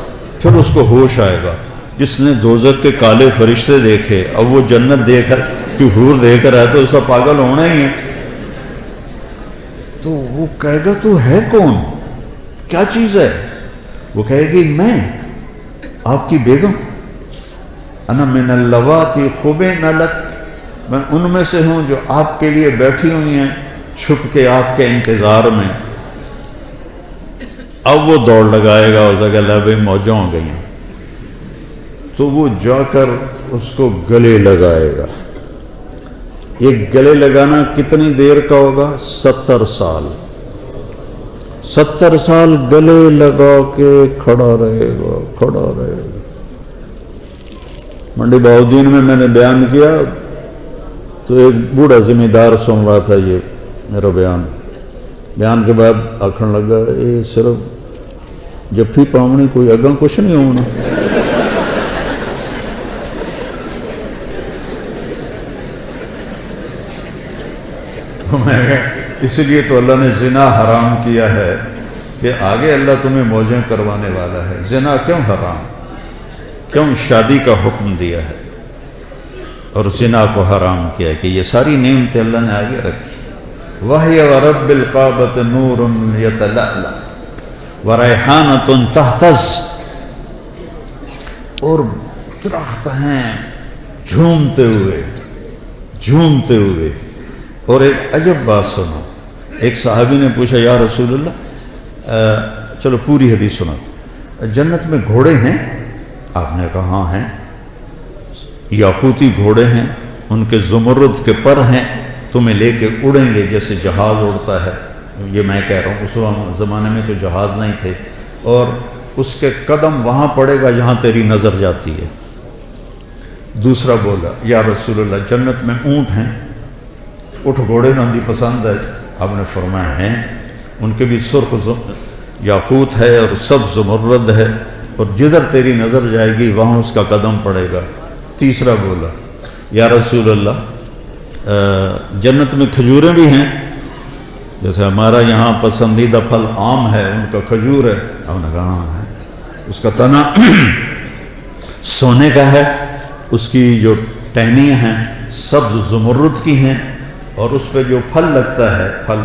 پھر اس کو ہوش آئے گا۔ جس نے دوزخ کے کالے فرشتے دیکھے، اب وہ جنت دیکھ کر کہ حور دیکھ رہا ہے تو اس کا پاگل ہونا ہی ہے۔ تو وہ کہے گا تو ہے کون؟ کیا چیز ہے؟ وہ کہے گی میں آپ کی بیگم، انا من اللواتی خبین لک، میں ان میں سے ہوں جو آپ کے لیے بیٹھی ہوئی ہیں چھپ کے آپ کے انتظار میں۔ اب وہ دوڑ لگائے گا اور جگہ لبیں موجوں ہو گئی ہیں، تو وہ جا کر اس کو گلے لگائے گا۔ ایک گلے لگانا کتنی دیر کا ہوگا؟ 70 سال۔ 70 سال گلے لگا کے کھڑا رہے گا، کھڑا رہے گا۔ منڈی بہاؤدین میں نے بیان کیا تو ایک بوڑھا ذمہ دار سن رہا تھا یہ میرا بیان کے بعد آکھن لگا یہ صرف جفی پاؤنی کوئی اگاں کچھ نہیں ہونا۔ اس لیے تو اللہ نے زنا حرام کیا ہے کہ آگے اللہ تمہیں موجیں کروانے والا ہے۔ زنا کیوں حرام، کیوں شادی کا حکم دیا ہے اور زنا کو حرام کیا ہے؟ کہ یہ ساری نعمتیں اللہ نے آگے رکھی۔ وَهِيَ وَرَبِّ الْقَعْبَةِ نُورٌ يَتَلَأْلَأُ وَرَيْحَانَةٌ تَهْتَزُّ، اور درخت ہیں جھومتے ہوئے جھومتے ہوئے۔ اور ایک عجب بات سنو، ایک صحابی نے پوچھا یا رسول اللہ، چلو پوری حدیث سنا، جنت میں گھوڑے ہیں؟ آپ نے کہا ہاں ہیں، یاقوتی گھوڑے ہیں، ان کے زمرد کے پر ہیں، تمہیں لے کے اڑیں گے جیسے جہاز اڑتا ہے۔ یہ میں کہہ رہا ہوں، اس زمانے میں تو جہاز نہیں تھے، اور اس کے قدم وہاں پڑے گا جہاں تیری نظر جاتی ہے۔ دوسرا بولا یا رسول اللہ جنت میں اونٹ ہیں؟ اٹھ گھوڑے نہ دی پسند ہے؟ آپ نے فرمایا ہیں، ان کے بھی سرخ یاقوت ہے اور سبز زمرد ہے، اور جدھر تیری نظر جائے گی وہاں اس کا قدم پڑے گا۔ تیسرا بولا یا رسول اللہ جنت میں کھجوریں بھی ہیں؟ جیسے ہمارا یہاں پسندیدہ پھل آم ہے، ان کا کھجور ہے۔ آپ نے کہا ہاں ہے، اس کا تنا سونے کا ہے، اس کی جو ٹہنیاں ہیں سبز زمرد کی ہیں، اور اس پہ جو پھل لگتا ہے، پھل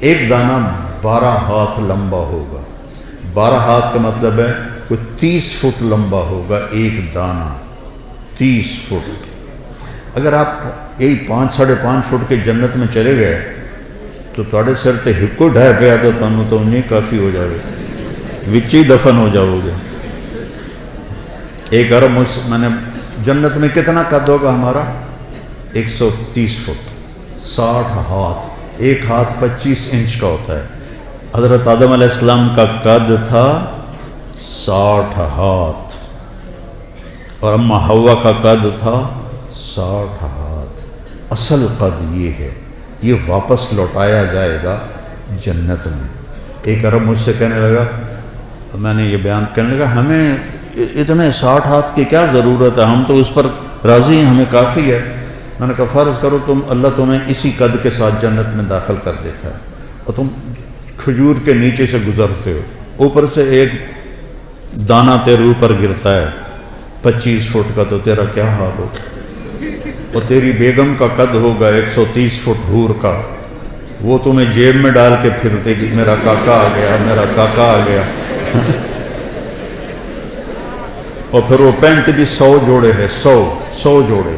ایک دانہ 12 ہاتھ لمبا ہوگا۔ 12 ہاتھ کا مطلب ہے کوئی 30 فٹ لمبا ہوگا ایک دانہ، 30 فٹ۔ اگر آپ یہی 5-5.5 فٹ کے جنت میں چلے گئے تو تھوڑے سر تے ہکو ڈھائے پیا تو تمہیں تو انہیں کافی ہو جائے گا، وچی دفن ہو جاؤ گے۔ ایک ارب میں نے جنت میں کتنا قد ہوگا ہمارا؟ 130 فٹ۔ 60 ہاتھ، ایک ہاتھ 25 انچ کا ہوتا ہے۔ حضرت آدم علیہ السلام کا قد تھا 60 ہاتھ، اور اما حوا کا قد تھا 60 ہاتھ۔ اصل قد یہ ہے، یہ واپس لوٹایا جائے گا جنت میں۔ ایک عرب مجھ سے کہنے لگا، میں نے یہ بیان کرنے لگا، ہمیں اتنے 60 ہاتھ کی کیا ضرورت ہے، ہم تو اس پر راضی ہیں، ہمیں کافی ہے۔ میں نے کہا فرض کرو اللہ تمہیں اسی قد کے ساتھ جنت میں داخل کر دیتا ہے، اور تم کھجور کے نیچے سے گزرتے ہو، اوپر سے ایک دانہ تیرے اوپر گرتا ہے 25 فٹ کا، تو تیرا کیا حال ہوگا؟ اور تیری بیگم کا قد ہوگا 130 فٹ حور کا، وہ تمہیں جیب میں ڈال کے پھرتے گی، میرا کاکا آ گیا، میرا کاکا آ گیا۔ اور پھر وہ پینٹ بھی 100 جوڑے ہے، 100 جوڑے،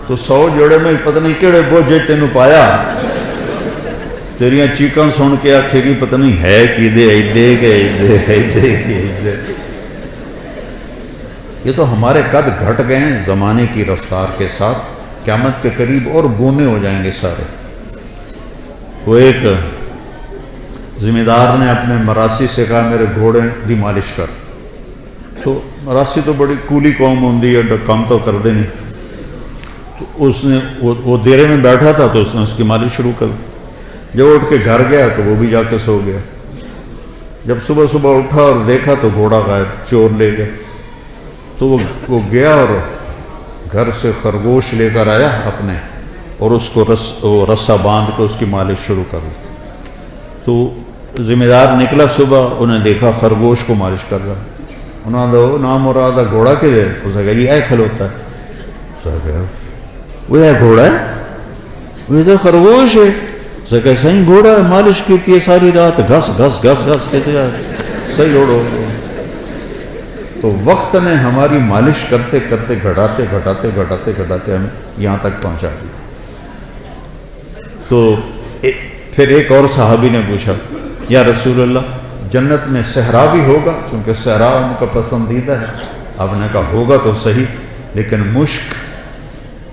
تو 100 جوڑے میں پتہ نہیں کہڑے بوجھے تینوں پایا، تیریاں چیکاں سن کے آکھے گی پتہ نہیں ہے کی دے ایدے کے ایدے۔ یہ تو ہمارے قد گھٹ گئے ہیں زمانے کی رفتار کے ساتھ، قیامت کے قریب اور بونے ہو جائیں گے سارے۔ وہ ایک ذمہ دار نے اپنے مراسی سے کہا میرے گھوڑے بھی مالش کر، تو مراسی تو بڑی کولی قوم ہوندی ہے، کام تو کر دے نہیں، تو اس نے وہ دیرے میں بیٹھا تھا تو اس نے اس کی مالش شروع کر دی۔ جب اٹھ کے گھر گیا تو وہ بھی جا کے سو گیا۔ جب صبح اٹھا اور دیکھا تو گھوڑا غائب، چور لے گیا۔ تو وہ گیا اور گھر سے خرگوش لے کر آیا اپنے، اور اس کو رسہ باندھ کے اس کی مالش شروع کر دی۔ تو ذمہ دار نکلا صبح، انہیں دیکھا خرگوش کو مالش کر رہا، انہوں نے نام مراد گھوڑا کے دے، اسے کہا یہ کھلوتا ہے، اسے کہا وہ ہے گھوڑا ہے، وہ تو خرگوش ہے، اسے کہا صحیح گھوڑا ہے، مالش کیتی ہے ساری رات، گھس گھس گھس گھس کہتے ہیں صحیح اوڑو۔ تو وقت نے ہماری مالش کرتے کرتے گھٹاتے ہمیں یہاں تک پہنچا دیا۔ تو پھر ایک اور صحابی نے پوچھا یا رسول اللہ جنت میں صحرا بھی ہوگا، چونکہ صحرا ان کا پسندیدہ ہے۔ آپ نے کہا ہوگا تو صحیح، لیکن مشک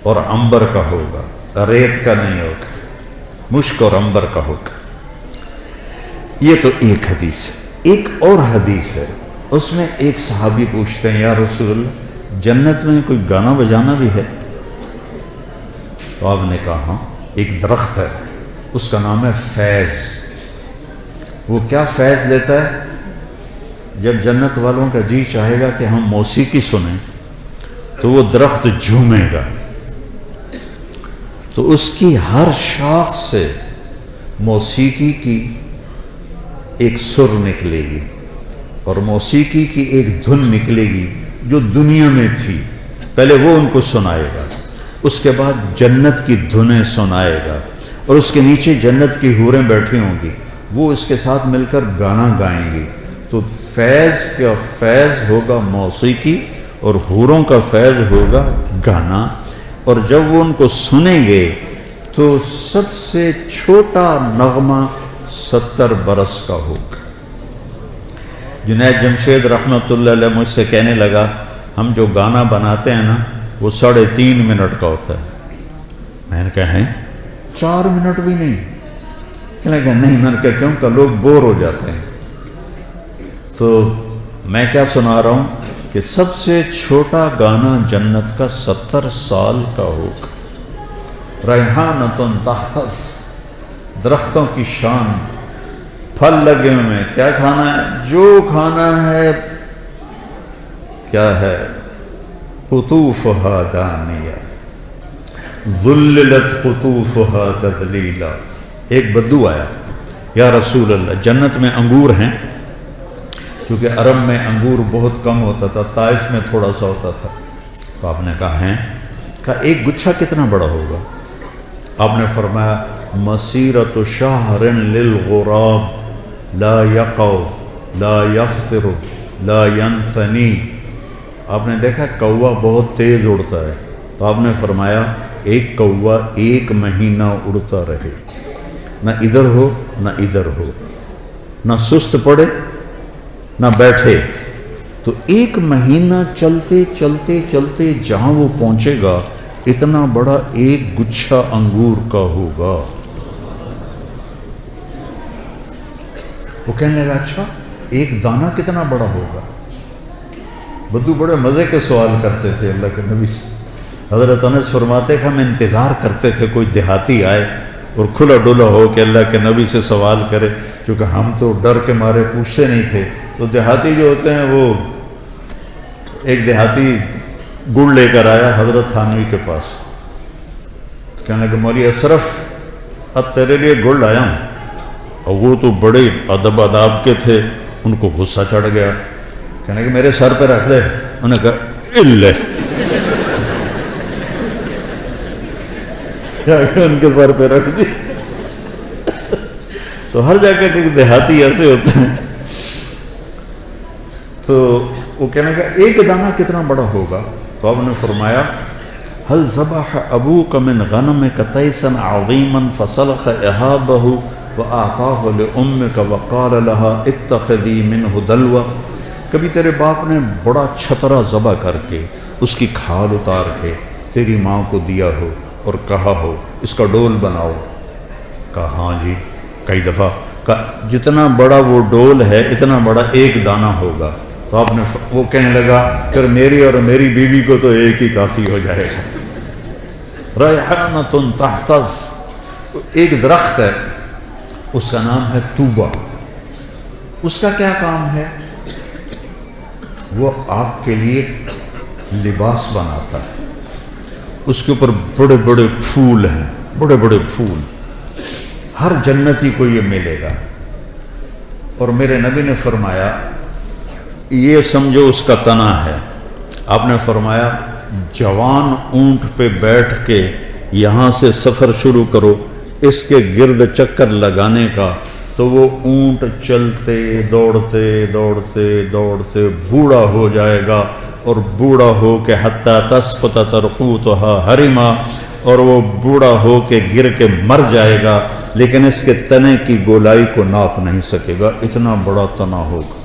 اور عنبر کا ہوگا، ریت کا نہیں ہوگا، مشک اور عنبر کا ہوگا۔ یہ تو ایک حدیث ہے۔ ایک اور حدیث ہے، اس میں ایک صحابی پوچھتے ہیں یا رسول اللہ جنت میں کوئی گانا بجانا بھی ہے؟ تو آپ نے کہا ہاں، ایک درخت ہے، اس کا نام ہے فیض۔ وہ کیا فیض دیتا ہے؟ جب جنت والوں کا جی چاہے گا کہ ہم موسیقی سنیں تو وہ درخت جھومے گا، تو اس کی ہر شاخ سے موسیقی کی ایک سر نکلے گی، اور موسیقی کی ایک دھن نکلے گی جو دنیا میں تھی، پہلے وہ ان کو سنائے گا، اس کے بعد جنت کی دھنیں سنائے گا، اور اس کے نیچے جنت کی حوریں بیٹھی ہوں گی، وہ اس کے ساتھ مل کر گانا گائیں گی۔ تو فیض کا فیض ہوگا موسیقی، اور حوروں کا فیض ہوگا گانا، اور جب وہ ان کو سنیں گے تو سب سے چھوٹا نغمہ 70 برس کا ہوگا۔ جنید جمشید رحمۃ اللہ علیہ مجھ سے کہنے لگا ہم جو گانا بناتے ہیں نا وہ 3.5 منٹ کا ہوتا ہے۔ میں نے کہا ہیں 4 منٹ بھی نہیں؟ کہنے لگا نہیں۔ میں نے کہا کیوں؟ کہ لوگ بور ہو جاتے ہیں۔ تو میں کیا سنا رہا ہوں کہ سب سے چھوٹا گانا جنت کا 70 سال کا ہوگا۔ ریحانۃ تحتز، درختوں کی شان، پھل لگے میں کیا کھانا ہے؟ جو کھانا ہے کیا ہے؟ قطوفها دانیہ ذللت قطوفها تذلیلا۔ ایک بدو آیا یا رسول اللہ جنت میں انگور ہیں، کیونکہ عرب میں انگور بہت کم ہوتا تھا، طائف میں تھوڑا سا ہوتا تھا۔ تو آپ نے کہا ہیں؟ کہا ایک گچھا کتنا بڑا ہوگا؟ آپ نے فرمایا مسیرۃ شہر للغراب لا یقع لا یفطر لا ینثنی۔ آپ نے دیکھا کوا بہت تیز اڑتا ہے، تو آپ نے فرمایا ایک کوا 1 مہینہ اڑتا رہے، نہ ادھر ہو نہ ادھر ہو، نہ سست پڑے نہ بیٹھے، تو 1 مہینہ چلتے چلتے چلتے جہاں وہ پہنچے گا اتنا بڑا ایک گچھا انگور کا ہوگا۔ وہ کہنے لگا اچھا ایک دانہ کتنا بڑا ہوگا؟ بدو بڑے مزے کے سوال کرتے تھے اللہ کے نبی سے۔ حضرت انس فرماتے کہ ہم انتظار کرتے تھے کوئی دیہاتی آئے اور کھلا ڈولا ہو کہ اللہ کے نبی سے سوال کرے، چونکہ ہم تو ڈر کے مارے پوچھتے نہیں تھے۔ تو دیہاتی جو ہوتے ہیں وہ، ایک دیہاتی گڑ لے کر آیا حضرت تھانوی کے پاس، کہنے لگا مولوی اشرف اب تیرے لیے گڑ لایا ہوں۔ اور وہ تو بڑے ادب آداب کے تھے، ان کو غصہ چڑھ گیا، کہنے لگا میرے سر پہ رکھ دے۔ انہوں نے کہا اللہ، ان کے سر پہ رکھ دی۔ تو ہر جگہ کے دیہاتی ایسے ہوتے ہیں۔ تو وہ کہنے لگا ایک دانہ کتنا بڑا ہوگا؟ تو آپ نے فرمایا هل ذبح ابوک من غنمک تیسا عظیما فسلخ اہابہ وَأَعْطَاهُ لِأُمِّكَ وَقَالَ لَهَا اتَّخِذِي مِنْهُ دَلْوَةً، کبھی تیرے باپ نے بڑا چھترا ذبح کر کے اس کی کھال اتار کے تیری ماں کو دیا ہو اور کہا ہو اس کا ڈول بناؤ؟ کہا ہاں جی کئی دفعہ۔ کہا جتنا بڑا وہ ڈول ہے اتنا بڑا ایک دانہ ہوگا۔ تو آپ نے وہ کہنے لگا پھر میری اور میری بیوی کو تو ایک ہی کافی ہو جائے گا۔ ریحانۃ تحتز، ایک درخت ہے اس کا نام ہے طوبہ، اس کا کیا کام ہے؟ وہ آپ کے لیے لباس بناتا ہے، اس کے اوپر بڑے بڑے پھول ہیں، بڑے بڑے پھول، ہر جنتی کو یہ ملے گا۔ اور میرے نبی نے فرمایا یہ سمجھو اس کا تنا ہے۔ آپ نے فرمایا جوان اونٹ پہ بیٹھ کے یہاں سے سفر شروع کرو اس کے گرد چکر لگانے کا، تو وہ اونٹ چلتے دوڑتے دوڑتے دوڑتے بوڑھا ہو جائے گا، اور بوڑھا ہو کے حتیٰ تسقط ترقوتها حرما، اور وہ بوڑھا ہو کے گر کے مر جائے گا، لیکن اس کے تنے کی گولائی کو ناپ نہیں سکے گا، اتنا بڑا تنا ہوگا۔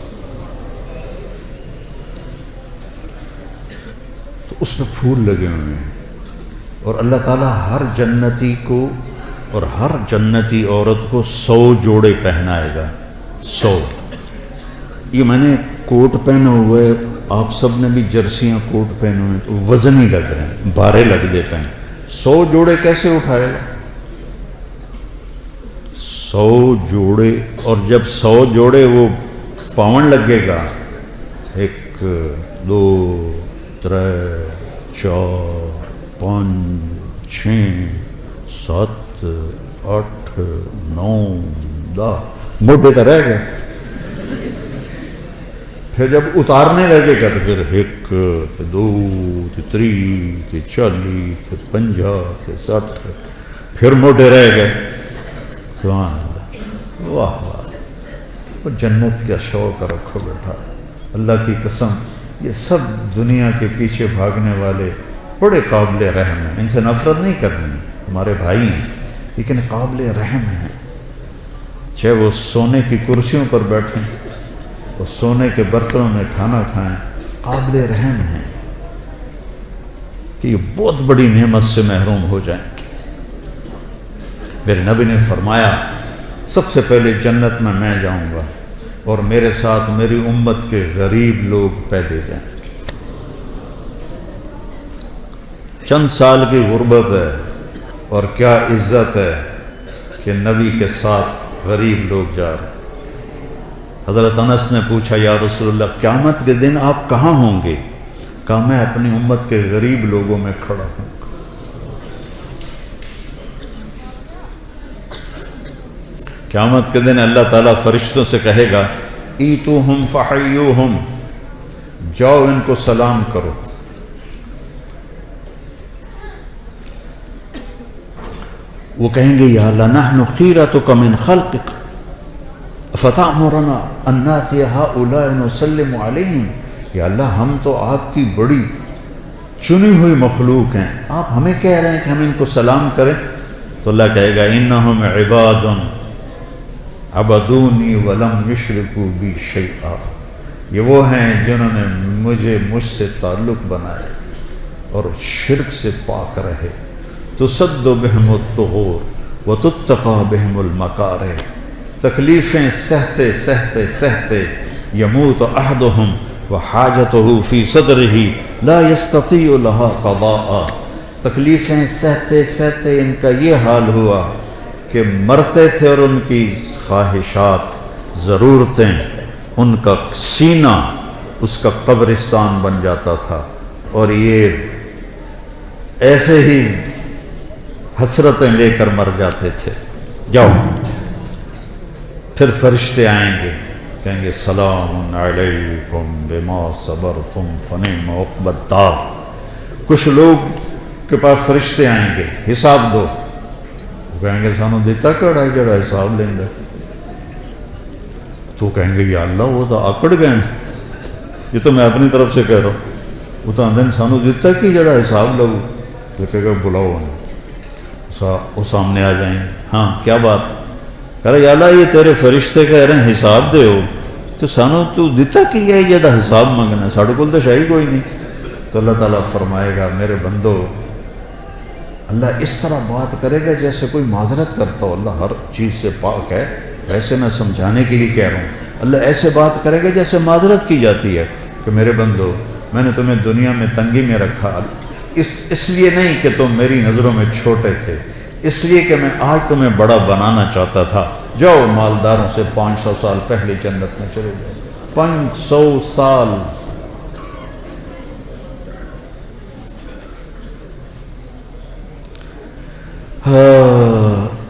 تو اس میں پھول لگے ہوئے ہیں، اور اللہ تعالیٰ ہر جنتی کو اور ہر جنتی عورت کو 100 جوڑے پہنائے گا، 100۔ یہ میں نے کوٹ پہنا ہوا ہے، آپ سب نے بھی جرسیاں کوٹ پہنے ہوئے ہیں، تو وزن ہی لگ رہے ہیں، بارے لگ دیتے ہیں۔ 100 جوڑے کیسے اٹھائے گا؟ 100 جوڑے، اور جب 100 جوڑے وہ پاون لگے گا، 1 2 3 4 5 6 7 8 9 10 موٹے تو رہ گئے۔ پھر جب اتارنے لگے گا تو پھر 1 2 3 40 50 60 پھر موٹے رہ گئے۔ سبحان اللہ، واہ واہ، وہ جنت کا شوق رکھو بیٹا، اللہ کی قسم یہ سب دنیا کے پیچھے بھاگنے والے بڑے قابل رحم ہیں، ان سے نفرت نہیں کرنی، ہمارے بھائی ہیں لیکن قابل رحم ہیں۔ چاہے وہ سونے کی کرسیوں پر بیٹھیں، وہ سونے کے برتنوں میں کھانا کھائیں، قابل رحم ہیں کہ یہ بہت بڑی نعمت سے محروم ہو جائیں گے۔ میرے نبی نے فرمایا سب سے پہلے جنت میں جاؤں گا، اور میرے ساتھ میری امت کے غریب لوگ پہلے جائیں گے۔ چند سال کی غربت ہے، اور کیا عزت ہے کہ نبی کے ساتھ غریب لوگ جا رہے ہیں۔ حضرت انس نے پوچھا یا رسول اللہ قیامت کے دن آپ کہاں ہوں گے؟ کہا میں اپنی امت کے غریب لوگوں میں کھڑا ہوں۔ قیامت کے دن اللہ تعالیٰ فرشتوں سے کہے گا ایتوہم فحیوہم، جاؤ ان کو سلام کرو۔ وہ کہیں گے یا اللہ نحن خیرتک من خلقک فتأمرنا ان نأتی ہؤلاء نسلم علیہم، یا اللہ ہم تو آپ کی بڑی چنی ہوئی مخلوق ہیں، آپ ہمیں کہہ رہے ہیں کہ ہم ان کو سلام کریں؟ تو اللہ کہے گا انہم عباد عبدونی ولم یشرکوا بی شیئا، یہ وہ ہیں جنہوں نے مجھ سے تعلق بنایا اور شرک سے پاک رہے. تصد بہم الثغور وتتقى بہم المکارہ. تکلیفیں سہتے سہتے سہتے یموت احدہم وحاجتہ فی صدرہ لا یستطیع لها قضاء. تکلیفیں سہتے سہتے ان کا یہ حال ہوا کہ مرتے تھے اور ان کی خواہشات ضرورتیں ان کا سینہ اس کا قبرستان بن جاتا تھا، اور یہ ایسے ہی حسرتیں لے کر مر جاتے تھے. جاؤ. پھر فرشتے آئیں گے، کہیں گے سلام علیکم بما صبرتم فنعم عقبی الدار. کچھ لوگ کے پاس فرشتے آئیں گے، حساب دو. وہ کہیں گے سانو دیتا کیڑا ہے جڑا حساب لیں گے. تو کہیں گے یا اللہ وہ تو آکڑ گئے ہیں. یہ تو میں اپنی طرف سے کہہ رہا ہوں. وہ تو آندھن سانو دیتا کہ جڑا حساب لو. تو کہے گا بلاؤ انہیں. وہ سامنے آ جائیں. ہاں کیا بات؟ کہہ رہا یا اللہ یہ تیرے فرشتے کہہ رہے ہیں حساب دے ہو، تو سانو تو دیتا کہ یہ جڑا حساب منگنا، ساڑھے کول تو شاہی کوئی نہیں. تو اللہ تعالیٰ فرمائے گا میرے بندو، اللہ اس طرح بات کرے گا جیسے کوئی معذرت کرتا ہو. اللہ ہر چیز سے پاک ہے، ویسے میں سمجھانے کے لیے کہہ رہا ہوں. اللہ ایسے بات کرے گا جیسے معذرت کی جاتی ہے کہ میرے بندو میں نے تمہیں دنیا میں تنگی میں رکھا، اس لیے نہیں کہ تم میری نظروں میں چھوٹے تھے، اس لیے کہ میں آج تمہیں بڑا بنانا چاہتا تھا. جاؤ مالداروں سے 500 سال پہلے جنت میں چلے جاؤ. 500 سال.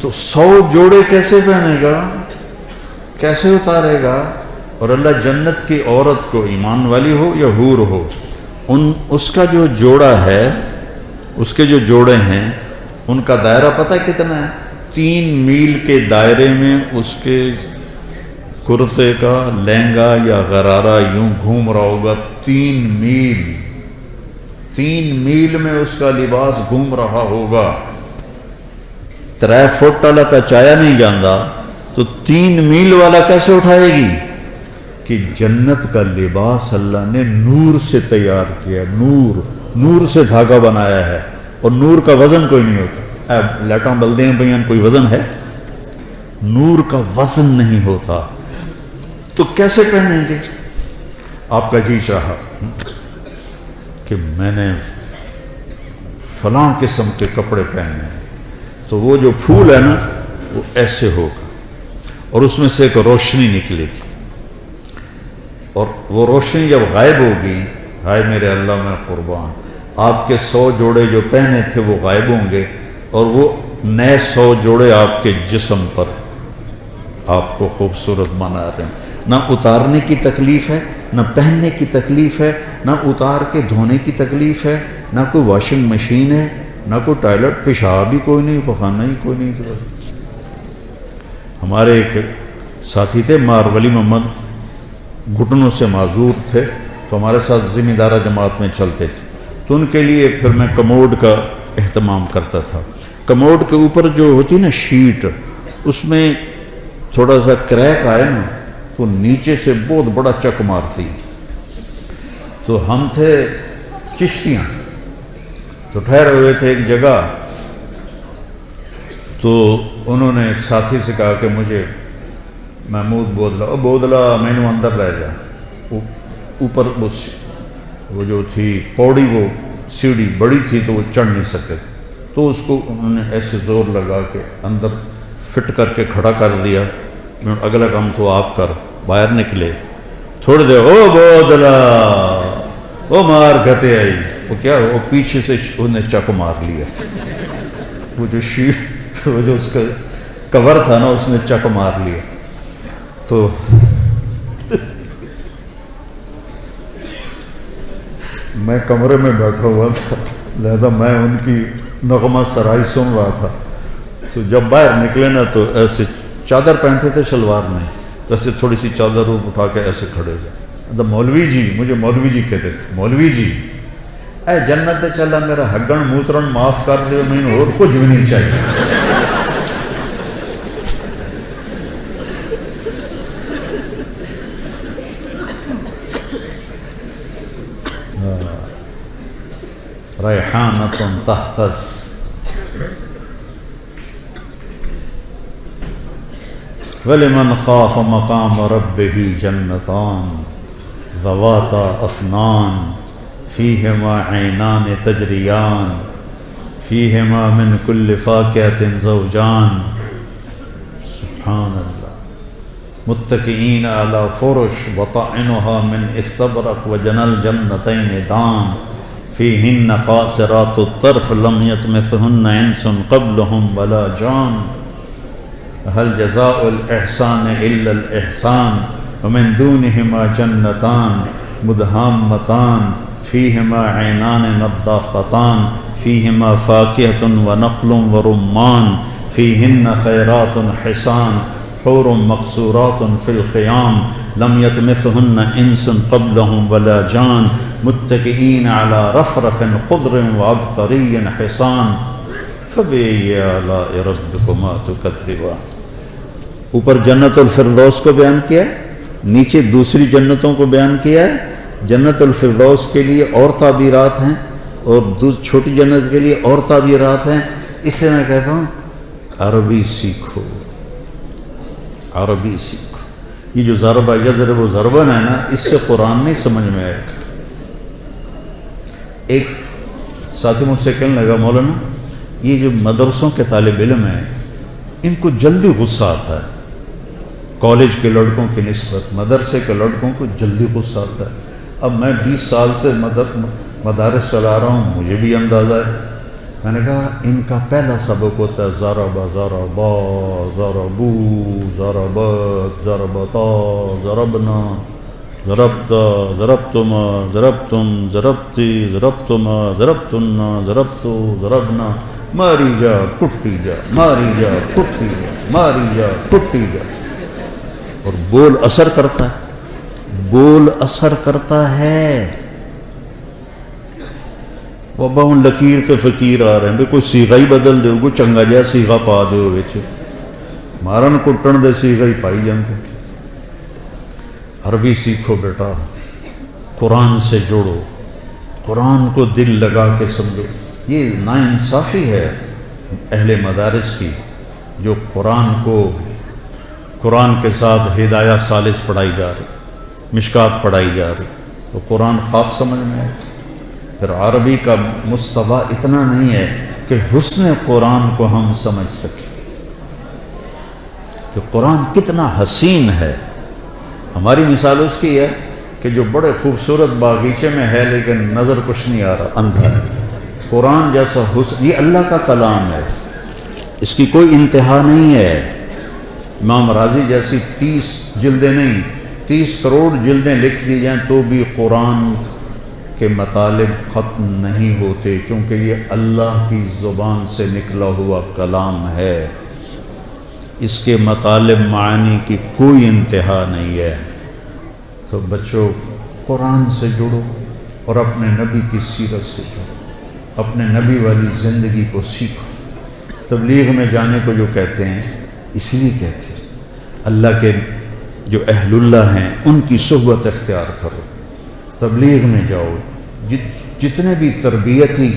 تو 100 جوڑے کیسے پہنے گا، کیسے اتارے گا؟ اور اللہ جنت کی عورت کو، ایمان والی ہو یا حور ہو، اس کا جو جوڑا ہے، اس کے جو جوڑے ہیں ان کا دائرہ پتہ کتنا ہے؟ 3 میل کے دائرے میں اس کے کرتے کا لہنگا یا غرارہ یوں گھوم رہا ہوگا. 3 میل میں اس کا لباس گھوم رہا ہوگا. 3 فٹ والا تا چایا نہیں جاندہ تو 3 میل والا کیسے اٹھائے گی؟ کہ جنت کا لباس اللہ نے نور سے تیار کیا. نور سے دھاگا بنایا ہے، اور نور کا وزن کوئی نہیں ہوتا. لائٹاں بلدے ہیں بھائیان، کوئی وزن ہے؟ نور کا وزن نہیں ہوتا. تو کیسے پہنیں گے؟ آپ کا جی چاہا کہ میں نے فلاں قسم کے کپڑے پہنے ہیں، تو وہ جو پھول ہے نا وہ ایسے ہوگا، اور اس میں سے ایک روشنی نکلے گی، اور وہ روشنی جب غائب ہوگی، ہائے میرے اللہ میں قربان، آپ کے 100 جوڑے جو پہنے تھے وہ غائب ہوں گے، اور وہ نئے 100 جوڑے آپ کے جسم پر آپ کو خوبصورت بنا رہے ہیں. نہ اتارنے کی تکلیف ہے، نہ پہننے کی تکلیف ہے، نہ اتار کے دھونے کی تکلیف ہے، نہ کوئی واشنگ مشین ہے، نہ کوئی ٹوائلٹ، پیشاب بھی کوئی نہیں، پخانہ ہی کوئی نہیں. ہمارے ایک ساتھی تھے مار ولی محمد، گھٹنوں سے معذور تھے، تو ہمارے ساتھ ذمہ دارہ جماعت میں چلتے تھے. تو ان کے لیے پھر میں کموڈ کا اہتمام کرتا تھا. کموڈ کے اوپر جو ہوتی نا شیٹ، اس میں تھوڑا سا کریک آئے نا تو نیچے سے بہت بڑا چک مارتی. تو ہم تھے چشتیاں، تو ٹھہرے ہوئے تھے ایک جگہ. تو انہوں نے ایک ساتھی سے کہا کہ مجھے محمود بودلا مینو اندر لے جا. اوپر وہ جو تھی پوڑی، وہ سیڑھی بڑی تھی تو وہ چڑھ نہیں سکتے، تو اس کو انہوں نے ایسے زور لگا کے اندر فٹ کر کے کھڑا کر دیا. اگلا کام تو آپ کر. باہر نکلے تھوڑی دیر، او بودلا، او مار گھتے آئی. وہ کیا، وہ پیچھے سے انہیں چک مار لیا. وہ جو شیٹ، وہ جو اس کا کور تھا نا، اس نے چک مار لیا. تو میں کمرے میں بیٹھا ہوا تھا، لہذا میں ان کی نغمہ سرائی سن رہا تھا. تو جب باہر نکلے نا تو ایسے چادر پہنتے تھے شلوار میں، تو ایسے تھوڑی سی چادر اٹھا کے ایسے کھڑے جائے. مولوی جی، مجھے مولوی جی کہتے تھے، مولوی جی اے جنت چلا میرا ہگن موترن معاف کر دے، میں اور کچھ بھی نہیں چاہیے. ریحانۃ تہتز، ولمن خاف مقام ربہ جنتان ذواتا افنان فیہما عینان تجریان فیہما من کل فاکہۃ زوجان. سبحان اللہ. متکئین علی فرش بطائنها من استبرق وجنى الجنتین دان فیہن قاصرات الطرف لم یطمثہن انس قبلہم ولا جان. هل جزاء الإحسان إلا الإحسان ومن دونهما جنتان مدهامتان فيهما عينان نضاختان فيهما فاكهة ونخل ورمان فيهن خيرات حسان حور مقصورات في الخيام لم يطمثهن انس قبلهم ولا جان متكئين على رفرف خضر وعبقري حصان فبأي آلاء ربكما تكذبان. اوپر جنت الفردوس کو بیان کیا ہے، نیچے دوسری جنتوں کو بیان کیا ہے. جنت الفردوس کے لیے اور تعبیرات ہیں اور چھوٹی جنت کے لیے اور تعبیرات ہیں. اس لیے میں کہتا ہوں عربی سیکھو، عربی سیکھو. یہ جو ضربہ یضرب و ضربن ہے نا، اس سے قرآن نہیں سمجھ میں آئے گا. ایک ساتھی مجھ سے کہنے لگا مولانا یہ جو مدرسوں کے طالب علم ہیں ان کو جلدی غصہ آتا ہے، کالج کے لڑکوں کی نسبت مدرسے کے لڑکوں کو جلدی غصہ آتا ہے. اب میں 20 سال سے مدارس چلا رہا ہوں، مجھے بھی اندازہ ہے. میں نے کہا ان کا پہلا سبق ہوتا ہے ضربا ضربا ضربو ضربت ضربتا ضربنا ضربتا ضربتما ضربتم ضربتی ضربتما ضربتنا ضربتو ضربنا ماری جا کٹی جا ماری جا کٹی جا ماری جا کٹی جا. اور بول اثر کرتا ہے، بول اثر کرتا ہے. بابا ہوں لکیر کے فقیر آ رہے ہیں، کوئی سیغہ ہی بدل دے، کوئی چنگا جہا سیغہ پا دے وچ، مارن کٹن دے سیغہ ہی پائی جاندے. عربی سیکھو بیٹا، قرآن سے جوڑو، قرآن کو دل لگا کے سمجھو. یہ ناانصافی ہے اہل مدارس کی جو قرآن کے ساتھ ہدایہ ثالث پڑھائی جا رہی، مشکات پڑھائی جا رہی، تو قرآن خواب سمجھ میں آئے. پھر عربی کا مستویٰ اتنا نہیں ہے کہ حسن قرآن کو ہم سمجھ سکیں کہ قرآن کتنا حسین ہے. ہماری مثال اس کی ہے کہ جو بڑے خوبصورت باغیچے میں ہے لیکن نظر کچھ نہیں آ رہا، اندھا ہے. قرآن جیسا حسن، یہ اللہ کا کلام ہے، اس کی کوئی انتہا نہیں ہے. امام راضی جیسی 30 جلدیں نہیں 30 کروڑ جلدیں لکھ دی جائیں تو بھی قرآن کے مطالب ختم نہیں ہوتے، چونکہ یہ اللہ کی زبان سے نکلا ہوا کلام ہے. اس کے مطالب معانی کی کوئی انتہا نہیں ہے. تو بچوں قرآن سے جڑو اور اپنے نبی کی سیرت سے جڑو، اپنے نبی والی زندگی کو سیکھو. تبلیغ میں جانے کو جو کہتے ہیں اس لیے کہتے ہیں اللہ کے جو اہل اللہ ہیں ان کی صحبت اختیار کرو، تبلیغ میں جاؤ، جتنے بھی تربیتی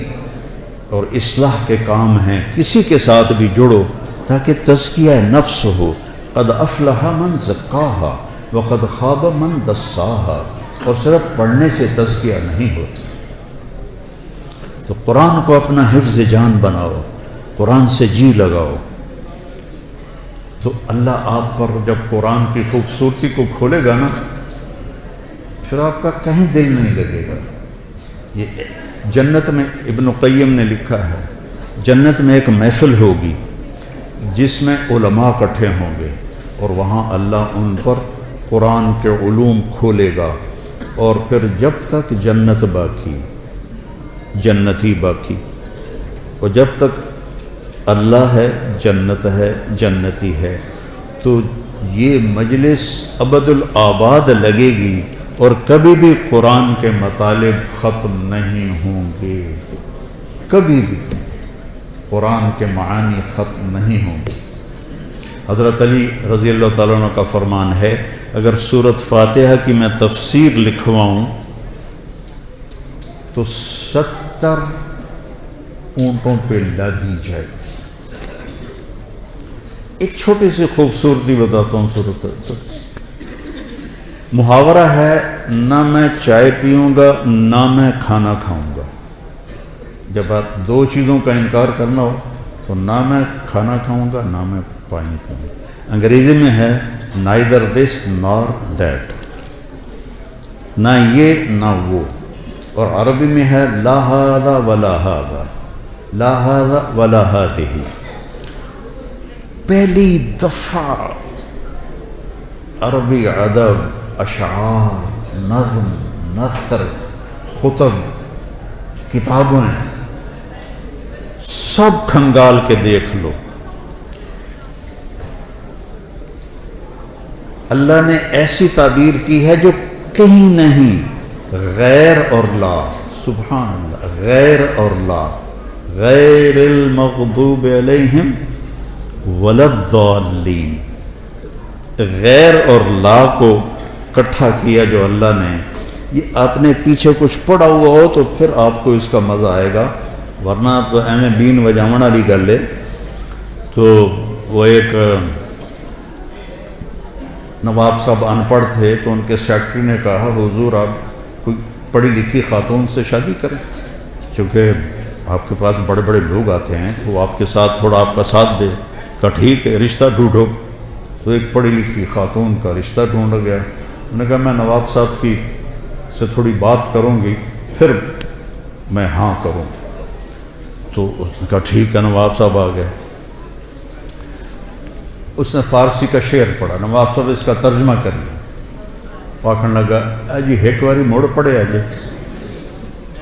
اور اصلاح کے کام ہیں کسی کے ساتھ بھی جڑو تاکہ تزکیہ نفس ہو. قد افلح من زکاہا وقد خاب من دساہا. اور صرف پڑھنے سے تزکیہ نہیں ہوتا. تو قرآن کو اپنا حفظ جان بناؤ، قرآن سے جی لگاؤ، تو اللہ آپ پر جب قرآن کی خوبصورتی کو کھولے گا نا پھر آپ کا کہیں دل نہیں لگے گا. یہ جنت میں ابن قیم نے لکھا ہے جنت میں ایک محفل ہوگی جس میں علماء اکٹھے ہوں گے اور وہاں اللہ ان پر قرآن کے علوم کھولے گا. اور پھر جب تک جنت باقی، جنتی باقی، اور جب تک اللہ ہے، جنت ہے، جنتی ہے، تو یہ مجلس ابد الآباد لگے گی اور کبھی بھی قرآن کے مطالب ختم نہیں ہوں گے. کبھی بھی قرآن کے معانی ختم نہیں ہوں گے. حضرت علی رضی اللہ تعالیٰ عنہ کا فرمان ہے اگر سورۃ فاتحہ کی میں تفسیر لکھواؤں تو 70 اونٹوں پہ لادی جائے گی۔ ایک چھوٹی سی خوبصورتی بتاتا ہوں صورت۔ محاورہ ہے، نہ میں چائے پیوں گا نہ میں کھانا کھاؤں گا۔ جب آپ دو چیزوں کا انکار کرنا ہو تو نہ میں کھانا کھاؤں گا نہ میں پانی پیوں گا۔ انگریزی میں ہے neither this nor that، نہ یہ نہ وہ، اور عربی میں ہے لا هذا ولا هذا، لا هذا ولا هذه۔ پہلی دفعہ عربی ادب، اشعار، نظم، نثر، خطب، کتابیں سب کھنگال کے دیکھ لو، اللہ نے ایسی تعبیر کی ہے جو کہیں نہیں، غیر اور لا، سبحان اللہ، غیر اور لا، غیر المغضوب علیہم ولا الضالین، غیر اور لا کو اکٹھا کیا جو اللہ نے۔ یہ آپ نے پیچھے کچھ پڑھا ہوا ہو تو پھر آپ کو اس کا مزہ آئے گا، ورنہ تو ایم بین وجامن والی گل ہے۔ تو وہ ایک نواب صاحب ان پڑھ تھے تو ان کے سیکرٹری نے کہا حضور آپ کوئی پڑھی لکھی خاتون سے شادی کریں، چونکہ آپ کے پاس بڑے بڑے لوگ آتے ہیں تو وہ آپ کے ساتھ تھوڑا آپ کا ساتھ دے۔ کہا ٹھیک ہے، رشتہ ڈھونڈو۔ تو ایک پڑھی لکھی خاتون کا رشتہ ڈھونڈا گیا۔ انہوں نے کہا میں نواب صاحب کی سے تھوڑی بات کروں گی پھر میں ہاں کروں۔ تو اس نے کہا ٹھیک ہے، نواب صاحب آ گئے۔ اس نے فارسی کا شعر پڑھا، نواب صاحب اس کا ترجمہ کر لیا۔ آخر لگا جی ایک باری موڑ پڑے جی۔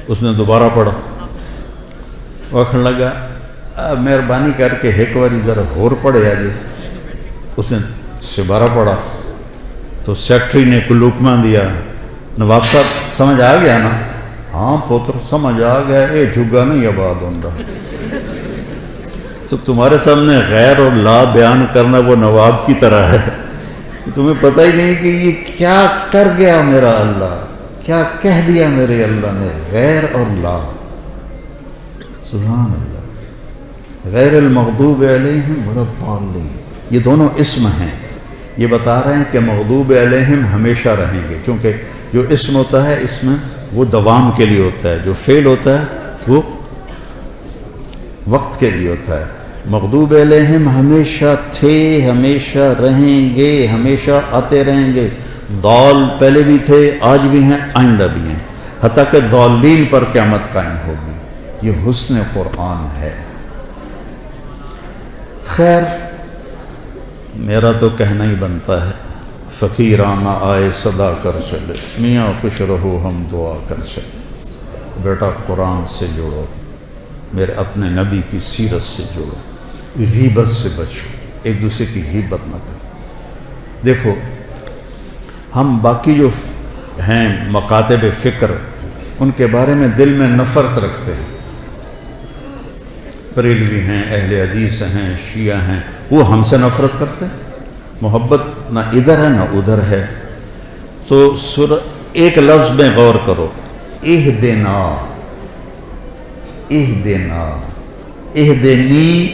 اس نے دوبارہ پڑھا۔ آخر لگا مہربانی کر کے ایک باری ذرا ہور پڑھے جی۔ اس نے دوبارہ پڑھا تو سیکرٹری نے کلوکما دیا، نواب صاحب سمجھ آ گیا نا؟ ہاں پتر سمجھ آ گیا، اے جھگا نہیں آباد ہوتا۔ تو تمہارے سامنے غیر اور لا بیان کرنا وہ نواب کی طرح ہے، تمہیں پتہ ہی نہیں کہ یہ کیا کر گیا میرا اللہ، کیا کہہ دیا میرے اللہ نے، غیر اور لا۔ سبحان اللہ، غیر المغضوب علیہم ولا الضالین، یہ دونوں اسم ہیں۔ یہ بتا رہے ہیں کہ مغضوب علیہم ہمیشہ رہیں گے، چونکہ جو اسم ہوتا ہے اس میں وہ دوام کے لیے ہوتا ہے، جو فعل ہوتا ہے وہ وقت کے لیے ہوتا ہے۔ مغضوب علیہم ہمیشہ تھے، ہمیشہ رہیں گے، ہمیشہ آتے رہیں گے۔ ضال پہلے بھی تھے، آج بھی ہیں، آئندہ بھی ہیں، حتیٰ کہ ضالین پر قیامت قائم ہوگی۔ یہ حسن قرآن ہے۔ خیر میرا تو کہنا ہی بنتا ہے، فقیرانہ آئے صدا کر چلے، میاں خوش رہو ہم دعا کر چلے۔ بیٹا قرآن سے جوڑو، میرے اپنے نبی کی سیرت سے جوڑو، غیبت سے بچو، ایک دوسرے کی غیبت نہ کرو۔ دیکھو ہم باقی جو ہیں مکاتب فکر ان کے بارے میں دل میں نفرت رکھتے ہیں، بریلوی ہیں، اہل حدیث ہیں، شیعہ ہیں، وہ ہم سے نفرت کرتے ہیں۔ محبت نہ ادھر ہے نہ ادھر ہے۔ تو ایک لفظ میں غور کرو، اہدنا، اہدنا، اہدنی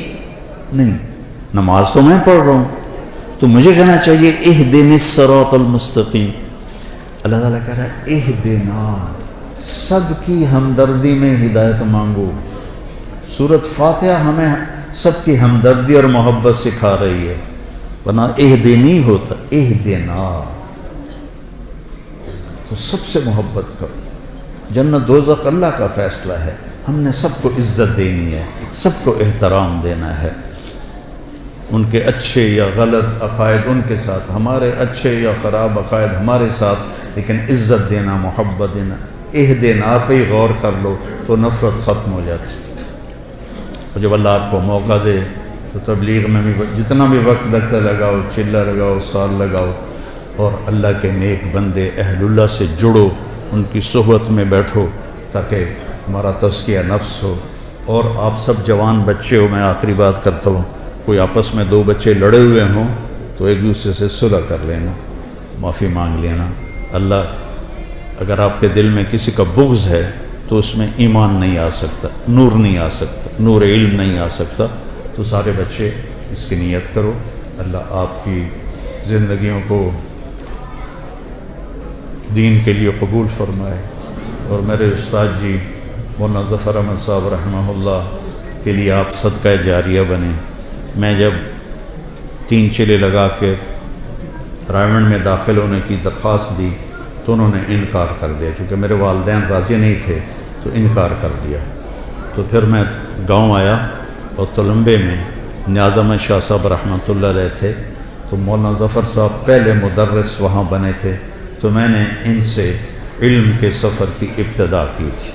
نہیں، نماز تو میں پڑھ رہا ہوں تو مجھے کہنا چاہیے اہدنی الصراط المستقیم۔ اللہ تعالیٰ کہہ رہا ہے اہدنا، سب کی ہمدردی میں ہدایت مانگو۔ سورۃ فاتحہ ہمیں سب کی ہمدردی اور محبت سکھا رہی ہے، ورنہ اہدنی ہوتا، اہدنا۔ تو سب سے محبت کرو۔ جنت دوزخ اللہ کا فیصلہ ہے، ہم نے سب کو عزت دینی ہے، سب کو احترام دینا ہے۔ ان کے اچھے یا غلط عقائد ان کے ساتھ، ہمارے اچھے یا خراب عقائد ہمارے ساتھ، لیکن عزت دینا، محبت دینا۔ اہدنا پہ ہی غور کر لو تو نفرت ختم ہو جاتی۔ اور جب اللہ آپ کو موقع دے تو تبلیغ میں بھی جتنا بھی وقت لگتا لگاؤ، چلہ لگاؤ، سال لگاؤ، اور اللہ کے نیک بندے اہل اللہ سے جڑو، ان کی صحبت میں بیٹھو تاکہ ہمارا تزکیہ نفس ہو۔ اور آپ سب جوان بچے ہو، میں آخری بات کرتا ہوں، کوئی آپس میں دو بچے لڑے ہوئے ہوں تو ایک دوسرے سے صلح کر لینا، معافی مانگ لینا۔ اللہ اگر آپ کے دل میں کسی کا بغض ہے تو اس میں ایمان نہیں آ سکتا، نور نہیں آ سکتا، نور علم نہیں آ سکتا۔ تو سارے بچے اس کی نیت کرو، اللہ آپ کی زندگیوں کو دین کے لیے قبول فرمائے، اور میرے استاد جی مولانا ظفر احمد صاحب رحمہ اللہ کے لیے آپ صدقہ جاریہ بنے۔ میں جب 3 چلے لگا کے رائمنڈ میں داخل ہونے کی درخواست دی تو انہوں نے انکار کر دیا، چونکہ میرے والدین راضی نہیں تھے تو انکار کر دیا۔ تو پھر میں گاؤں آیا اور تلمبے میں نیاز احمد شاہ صاحب رحمۃ اللہ علیہ تھے، تو مولانا ظفر صاحب پہلے مدرس وہاں بنے تھے، تو میں نے ان سے علم کے سفر کی ابتدا کی تھی۔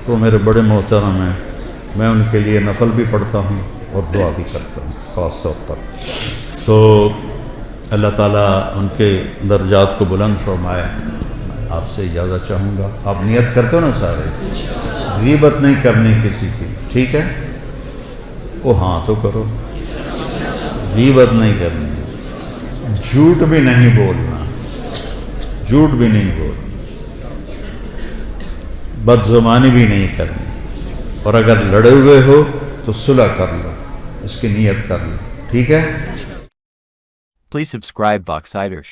وہ میرے بڑے محترم ہیں، میں ان کے لیے نفل بھی پڑھتا ہوں اور دعا بھی کرتا ہوں خاص طور پر۔ تو اللہ تعالیٰ ان کے درجات کو بلند فرمائے۔ آپ سے اجازت چاہوں گا، آپ نیت کرتے ہو نا سارے، غیبت نہیں کرنی کسی کی، ٹھیک ہے؟ وہ ہاں تو کرو، غیبت نہیں کرنی، جھوٹ بھی نہیں بولنا، جھوٹ بھی نہیں بولنا، بد زبانی بھی نہیں کرنی، اور اگر لڑے ہوئے ہو تو صلح کر لو، اس کی نیت کر لو، ٹھیک ہے؟ Please subscribe Voxiders.